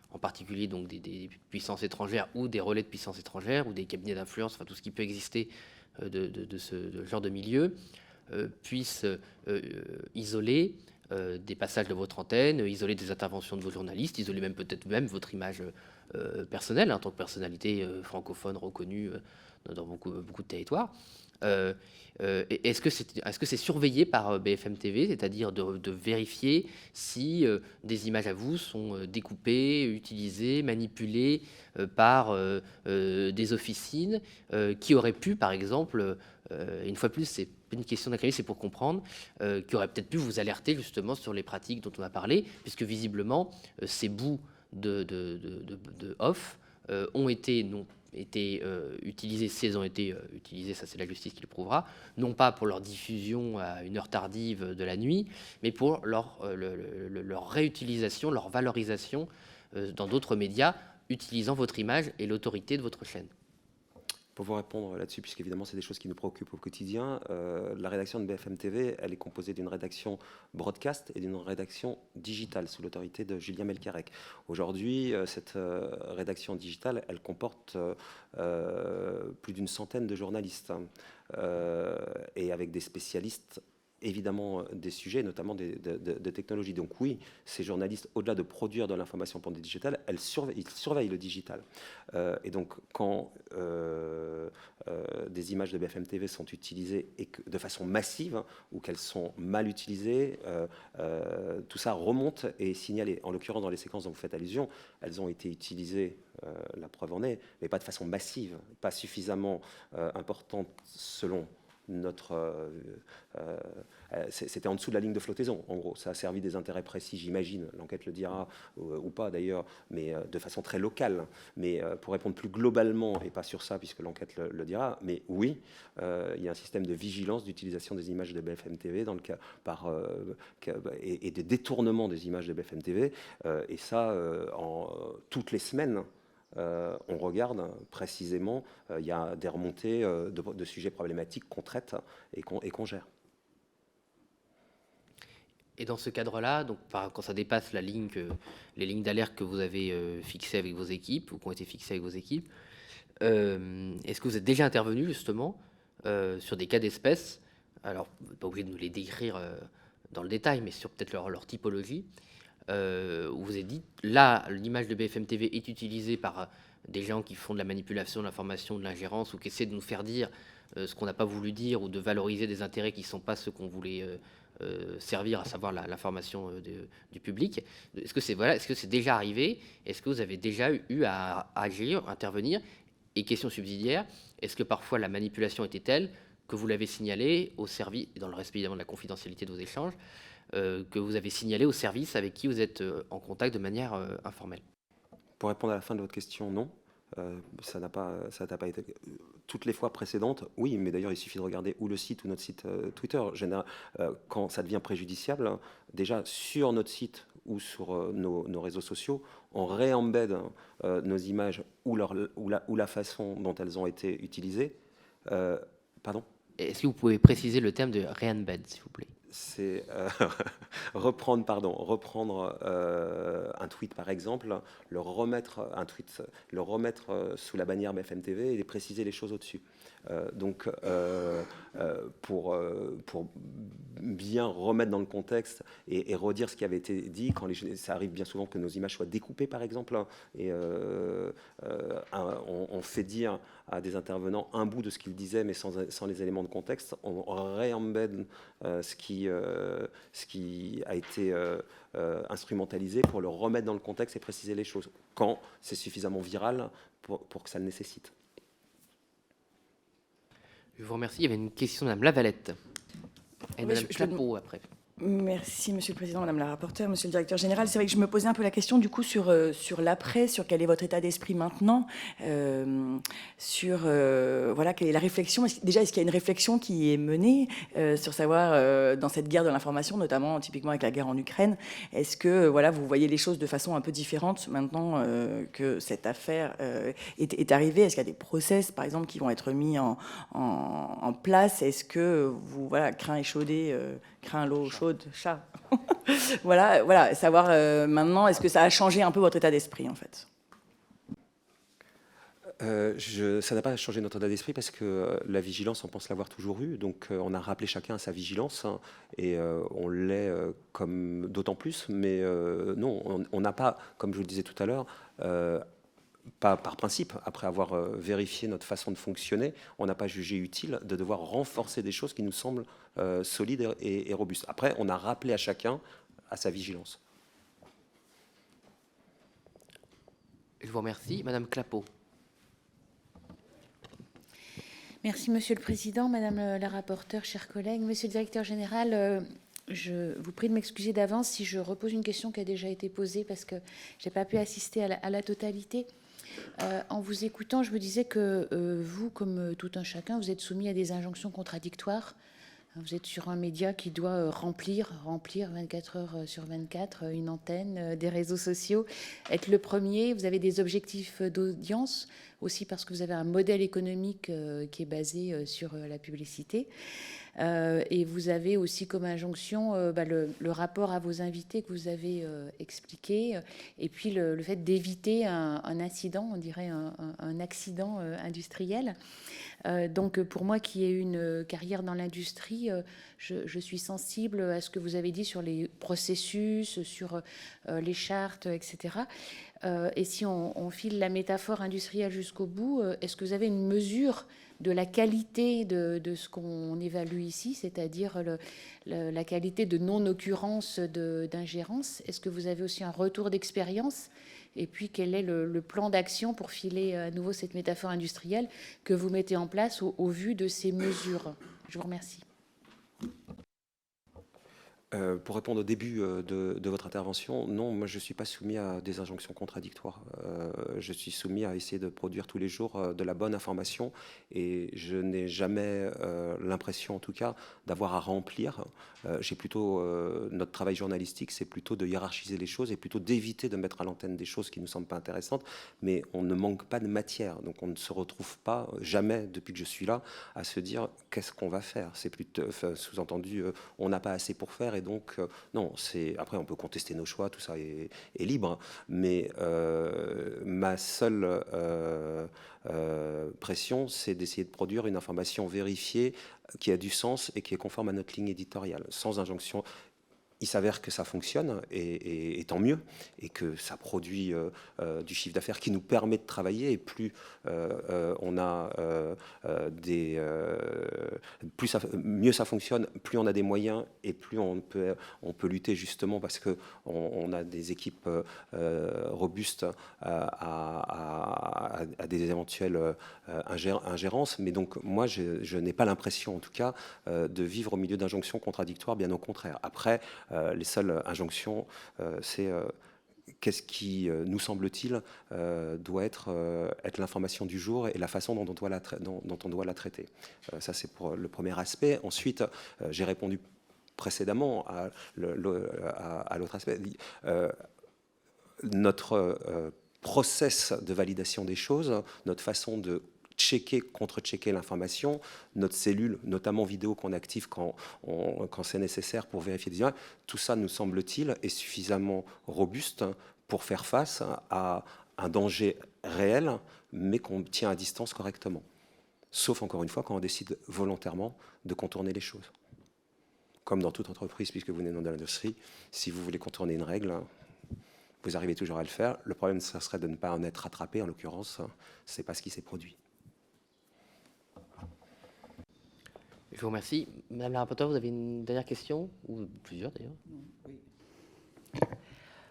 en particulier donc des puissances étrangères ou des relais de puissances étrangères ou des cabinets d'influence, enfin tout ce qui peut exister de ce genre de milieu, puissent isoler des passages de votre antenne, isoler des interventions de vos journalistes, isoler même peut-être même votre image personnelle en tant que personnalité francophone reconnue dans beaucoup de territoires. Est-ce que c'est surveillé par BFM TV, c'est-à-dire de vérifier si des images à vous sont découpées, utilisées, manipulées par des officines qui auraient pu, par exemple, une fois de plus, c'est une question d'académie, c'est pour comprendre, qui auraient peut-être pu vous alerter justement sur les pratiques dont on a parlé, puisque visiblement, ces bouts de off ont été utilisés, si elles ont été utilisées, ça c'est la justice qui le prouvera, non pas pour leur diffusion à une heure tardive de la nuit, mais pour leur réutilisation, leur valorisation dans d'autres médias, utilisant votre image et l'autorité de votre chaîne. Pour vous répondre là-dessus, puisqu'évidemment c'est des choses qui nous préoccupent au quotidien, la rédaction de BFM TV, elle est composée d'une rédaction broadcast et d'une rédaction digitale sous l'autorité de Julien Melchiarec. Aujourd'hui, cette rédaction digitale, elle comporte plus d'une centaine de journalistes et avec des spécialistes évidemment des sujets, notamment de technologie. Donc oui, ces journalistes, au-delà de produire de l'information pour des digitales, ils surveillent le digital. Et donc quand des images de BFM TV sont utilisées de façon massive ou qu'elles sont mal utilisées, tout ça remonte et est signalé. En l'occurrence, dans les séquences dont vous faites allusion, elles ont été utilisées, la preuve en est, mais pas de façon massive, pas suffisamment importante selon notre c'était en dessous de la ligne de flottaison, en gros. Ça a servi des intérêts précis, j'imagine, l'enquête le dira, ou pas d'ailleurs, mais de façon très locale. Mais pour répondre plus globalement, et pas sur ça, puisque l'enquête le dira, mais oui, il y a un système de vigilance d'utilisation des images de BFM TV dans le cas et des détournements des images de BFM TV, et ça, toutes les semaines, on regarde précisément, il y a des remontées de sujets problématiques qu'on traite et qu'on gère. Et dans ce cadre-là, donc quand ça dépasse les lignes d'alerte que vous avez fixées avec vos équipes ou qui ont été fixées avec vos équipes, est-ce que vous êtes déjà intervenu justement sur des cas d'espèce? Alors, vous n'êtes pas obligé de nous les décrire dans le détail, mais sur peut-être leur typologie. Où vous avez dit, là, l'image de BFM TV est utilisée par des gens qui font de la manipulation de l'information, de l'ingérence, ou qui essaient de nous faire dire ce qu'on n'a pas voulu dire, ou de valoriser des intérêts qui ne sont pas ceux qu'on voulait servir, à savoir l'information du public. Est-ce que c'est déjà arrivé? Est-ce que vous avez déjà eu à agir, intervenir? Et question subsidiaire, est-ce que parfois la manipulation était telle que vous l'avez signalé au service, dans le respect évidemment de la confidentialité de vos échanges, que vous avez signalé au service avec qui vous êtes en contact de manière informelle? Pour répondre à la fin de votre question, non. Ça n'a pas été. Toutes les fois précédentes, oui, mais d'ailleurs, il suffit de regarder ou le site ou notre site Twitter. Quand ça devient préjudiciable, déjà sur notre site ou sur nos réseaux sociaux, on réembed nos images ou la façon dont elles ont été utilisées. Pardon ? Est-ce que vous pouvez préciser le terme de réembed, s'il vous plaît? c'est reprendre un tweet par exemple, le remettre sous la bannière BFM TV et préciser les choses au-dessus. Donc pour bien remettre dans le contexte et redire ce qui avait été dit, ça arrive bien souvent que nos images soient découpées par exemple, et on fait dire à des intervenants un bout de ce qu'ils disaient mais sans les éléments de contexte, on réembed ce qui a été instrumentalisé pour le remettre dans le contexte et préciser les choses quand c'est suffisamment viral pour que ça le nécessite. Je vous remercie. Il y avait une question de Mme Lavalette. Et Oui, Mme Clapeau après. Merci, Monsieur le Président, Madame la rapporteure, Monsieur le Directeur général. C'est vrai que je me posais un peu la question du coup sur l'après, sur quel est votre état d'esprit maintenant, sur voilà, quelle est la réflexion. Déjà, est-ce qu'il y a une réflexion qui est menée sur savoir, dans cette guerre de l'information, notamment typiquement avec la guerre en Ukraine, est-ce que voilà, vous voyez les choses de façon un peu différente maintenant que cette affaire est arrivée? Est-ce qu'il y a des process, par exemple, qui vont être mis en place? Est-ce que vous, voilà, crin échaudé, crin l'eau chaude, chat. voilà, savoir maintenant, est-ce que ça a changé un peu votre état d'esprit en fait? Ça n'a pas changé notre état d'esprit parce que la vigilance, on pense l'avoir toujours eue. Donc on a rappelé chacun à sa vigilance et on l'est comme d'autant plus. Mais non, on n'a pas, comme je vous le disais tout à l'heure, pas par principe, après avoir vérifié notre façon de fonctionner, on n'a pas jugé utile de devoir renforcer des choses qui nous semblent solides et robustes. Après, on a rappelé à chacun à sa vigilance. Je vous remercie. Madame Clapeau. Merci, Monsieur le Président, Madame la rapporteure, chers collègues. Monsieur le Directeur général, je vous prie de m'excuser d'avance si je repose une question qui a déjà été posée parce que je n'ai pas pu assister à la totalité. En vous écoutant, je me disais que vous, comme tout un chacun, vous êtes soumis à des injonctions contradictoires. Vous êtes sur un média qui doit remplir 24 heures sur 24 une antenne, des réseaux sociaux, être le premier. Vous avez des objectifs d'audience, aussi parce que vous avez un modèle économique qui est basé sur la publicité. Et vous avez aussi comme injonction le rapport à vos invités que vous avez expliqué, et puis le fait d'éviter un incident, on dirait un accident industriel. Donc pour moi qui ai une carrière dans l'industrie, je suis sensible à ce que vous avez dit sur les processus, sur les chartes, etc. Et si on file la métaphore industrielle jusqu'au bout, est-ce que vous avez une mesure de la qualité de ce qu'on évalue ici, c'est-à-dire la qualité de non-occurrence d'ingérence? Est-ce que vous avez aussi un retour d'expérience? Et puis, quel est le plan d'action pour filer à nouveau cette métaphore industrielle que vous mettez en place au vu de ces mesures? Je vous remercie. Pour répondre au début de votre intervention, non, moi je ne suis pas soumis à des injonctions contradictoires. Je suis soumis à essayer de produire tous les jours de la bonne information et je n'ai jamais l'impression, en tout cas, d'avoir à remplir. J'ai plutôt, notre travail journalistique, c'est plutôt de hiérarchiser les choses et plutôt d'éviter de mettre à l'antenne des choses qui ne nous semblent pas intéressantes, mais on ne manque pas de matière. Donc on ne se retrouve pas, jamais, depuis que je suis là, à se dire qu'est-ce qu'on va faire. C'est plutôt, sous-entendu, on n'a pas assez pour faire. Et donc, non, après on peut contester nos choix, tout ça est libre, mais ma seule pression, c'est d'essayer de produire une information vérifiée qui a du sens et qui est conforme à notre ligne éditoriale, sans injonction. Il s'avère que ça fonctionne, et tant mieux, et que ça produit du chiffre d'affaires qui nous permet de travailler, et plus on a mieux ça fonctionne, plus on a des moyens, et plus on peut lutter justement parce qu'on a des équipes robustes à des éventuelles ingérences. Mais donc moi, je n'ai pas l'impression, en tout cas, de vivre au milieu d'injonctions contradictoires, bien au contraire. Après, les seules injonctions, c'est qu'est-ce qui, nous semble-t-il, doit être l'information du jour et la façon dont on doit la traiter. Ça, c'est pour le premier aspect. Ensuite, j'ai répondu précédemment à l'autre aspect. Notre process de validation des choses, notre façon de checker, contre-checker l'information. Notre cellule, notamment vidéo qu'on active quand c'est nécessaire pour vérifier des images, tout ça, nous semble-t-il, est suffisamment robuste pour faire face à un danger réel, mais qu'on tient à distance correctement. Sauf, encore une fois, quand on décide volontairement de contourner les choses. Comme dans toute entreprise, puisque vous venez de l'industrie, si vous voulez contourner une règle, vous arrivez toujours à le faire. Le problème, ça serait de ne pas en être rattrapé. En l'occurrence, ce n'est pas ce qui s'est produit. Je vous remercie. Madame la rapporteure, vous avez une dernière question, ou plusieurs d'ailleurs?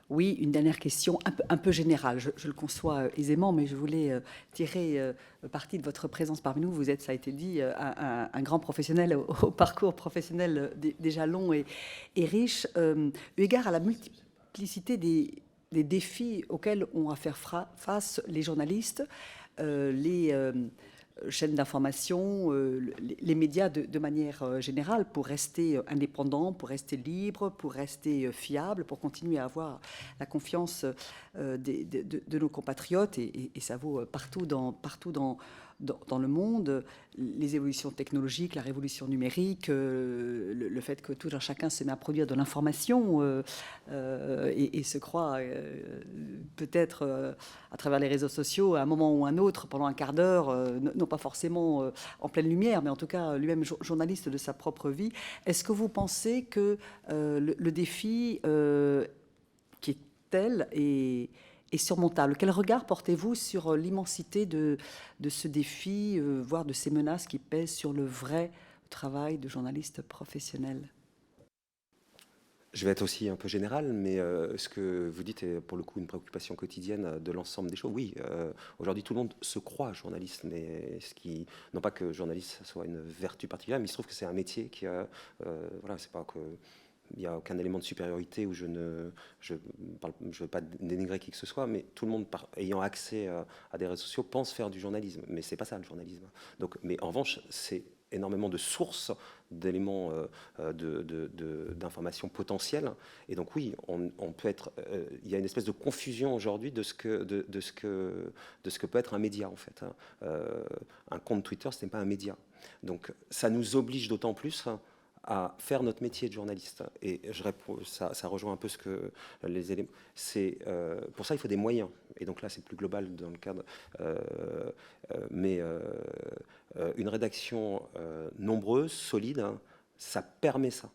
Oui, une dernière question un peu générale. Je le conçois aisément, mais je voulais tirer parti de votre présence parmi nous. Vous êtes, ça a été dit, un grand professionnel au parcours professionnel déjà long et riche. Eu égard à la multiplicité des défis auxquels ont à faire face les journalistes, les chaînes d'information, les médias de manière générale, pour rester indépendants, pour rester libres, pour rester fiables, pour continuer à avoir la confiance de nos compatriotes, et ça vaut partout dans le monde, les évolutions technologiques, la révolution numérique, le fait que tout un chacun se met à produire de l'information et se croit peut-être à travers les réseaux sociaux à un moment ou un autre, pendant un quart d'heure, non pas forcément en pleine lumière, mais en tout cas lui-même journaliste de sa propre vie. Est-ce que vous pensez que le défi qui est tel est surmontable? Quel regard portez-vous sur l'immensité de ce défi, voire de ces menaces qui pèsent sur le vrai travail de journaliste professionnel? Je vais être aussi un peu général, mais ce que vous dites est pour le coup une préoccupation quotidienne de l'ensemble des choses. Oui, aujourd'hui tout le monde se croit journaliste, mais non pas que journaliste soit une vertu particulière, mais il se trouve que c'est un métier qui a, voilà, c'est pas que il n'y a aucun élément de supériorité où je ne veux pas dénigrer qui que ce soit, mais tout le monde, ayant accès à des réseaux sociaux, pense faire du journalisme. Mais c'est pas ça le journalisme. Donc, mais en revanche, c'est énormément de sources d'éléments d'informations potentielles. Et donc oui, on peut être. Il y a une espèce de confusion aujourd'hui de ce que peut être un média en fait. Un compte Twitter, ce n'est pas un média. Donc ça nous oblige d'autant plus à faire notre métier de journaliste. Et ça rejoint un peu ce que les éléments... pour ça, il faut des moyens. Et donc là, c'est plus global dans le cadre... mais une rédaction nombreuse, solide, hein, ça permet ça.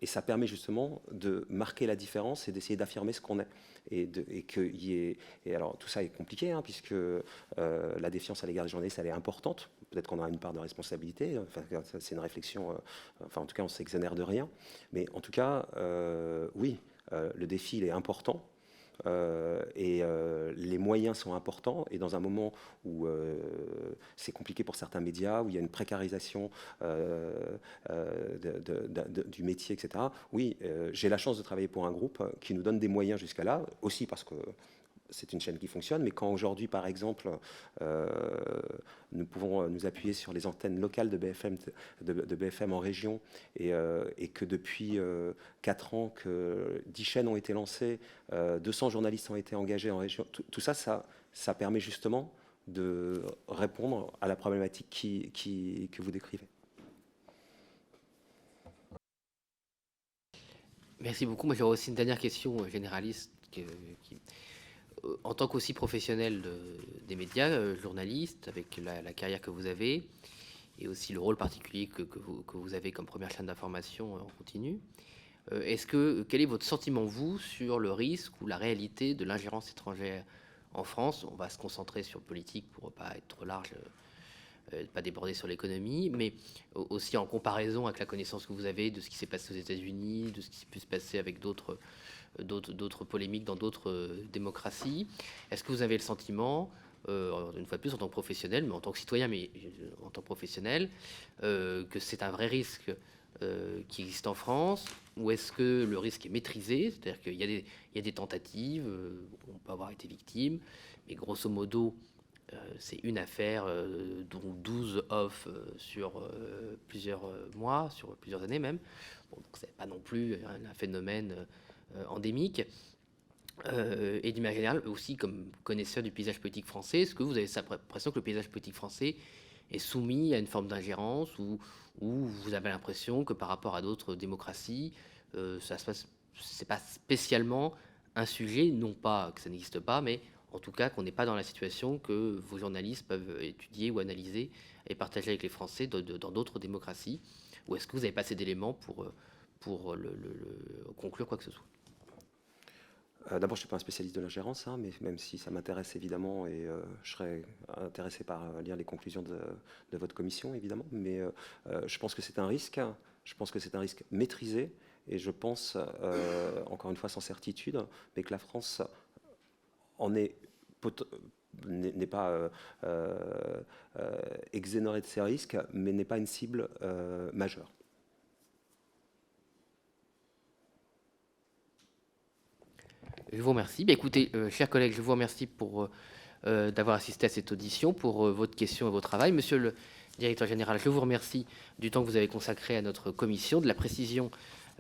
Et ça permet justement de marquer la différence et d'essayer d'affirmer ce qu'on est. Et alors, tout ça est compliqué, hein, puisque la défiance à l'égard des journalistes, elle est importante. Peut-être qu'on a une part de responsabilité. Enfin, c'est une réflexion. Enfin, en tout cas, on ne s'exonère de rien. Mais en tout cas, oui, le défi, il est important. Et les moyens sont importants, et dans un moment où c'est compliqué pour certains médias, où il y a une précarisation du métier, etc. Oui, j'ai la chance de travailler pour un groupe qui nous donne des moyens jusqu'à là, aussi parce que c'est une chaîne qui fonctionne, mais quand aujourd'hui, par exemple, nous pouvons nous appuyer sur les antennes locales de BFM en région, et que depuis 4 ans, que 10 chaînes ont été lancées, 200 journalistes ont été engagés en région, tout ça, ça permet justement de répondre à la problématique que vous décrivez. Merci beaucoup. Moi, j'aurais aussi une dernière question généraliste en tant qu'aussi professionnel des médias, journaliste, avec la carrière que vous avez, et aussi le rôle particulier que vous avez comme première chaîne d'information en continu, quel est votre sentiment, vous, sur le risque ou la réalité de l'ingérence étrangère en France? On va se concentrer sur le politique pour ne pas être trop large, pas déborder sur l'économie, mais aussi en comparaison avec la connaissance que vous avez de ce qui s'est passé aux États-Unis, de ce qui peut se passer avec d'autres polémiques dans d'autres démocraties. Est-ce que vous avez le sentiment, une fois de plus en tant que professionnel, mais en tant que citoyen, mais en tant que professionnel, que c'est un vrai risque qui existe en France, ou est-ce que le risque est maîtrisé, c'est-à-dire qu'il y a des tentatives, on peut avoir été victime, mais grosso modo, c'est une affaire, dont 12 off sur plusieurs mois, sur plusieurs années même. Bon, donc c'est pas non plus un phénomène endémique. Et d'une manière générale, aussi comme connaisseur du paysage politique français, est-ce que vous avez l'impression que le paysage politique français est soumis à une forme d'ingérence, ou vous avez l'impression que par rapport à d'autres démocraties, ça se passe, c'est pas spécialement un sujet, non pas que ça n'existe pas, mais en tout cas qu'on n'est pas dans la situation que vos journalistes peuvent étudier ou analyser et partager avec les Français dans d'autres démocraties, ou est-ce que vous n'avez pas assez d'éléments pour conclure quoi que ce soit? D'abord, je ne suis pas un spécialiste de l'ingérence, mais même si ça m'intéresse évidemment, et je serais intéressé par lire les conclusions de votre commission, évidemment, mais je pense que c'est un risque, je pense que c'est un risque maîtrisé, et je pense, encore une fois sans certitude, mais que la France en est n'est pas exonérée de ces risques, mais n'est pas une cible majeure. Je vous remercie. Écoutez, chers collègues, je vous remercie pour d'avoir assisté à cette audition, pour votre question et votre travail. Monsieur le directeur général, je vous remercie du temps que vous avez consacré à notre commission, de la précision,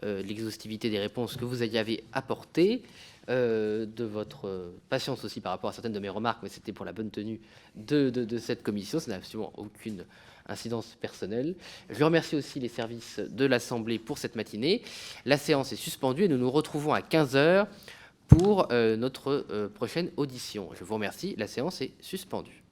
de l'exhaustivité des réponses que vous avez apportées, de votre patience aussi par rapport à certaines de mes remarques, mais c'était pour la bonne tenue de cette commission. Ça n'a absolument aucune incidence personnelle. Je remercie aussi les services de l'Assemblée pour cette matinée. La séance est suspendue et nous nous retrouvons à 15 h pour notre prochaine audition. Je vous remercie. La séance est suspendue.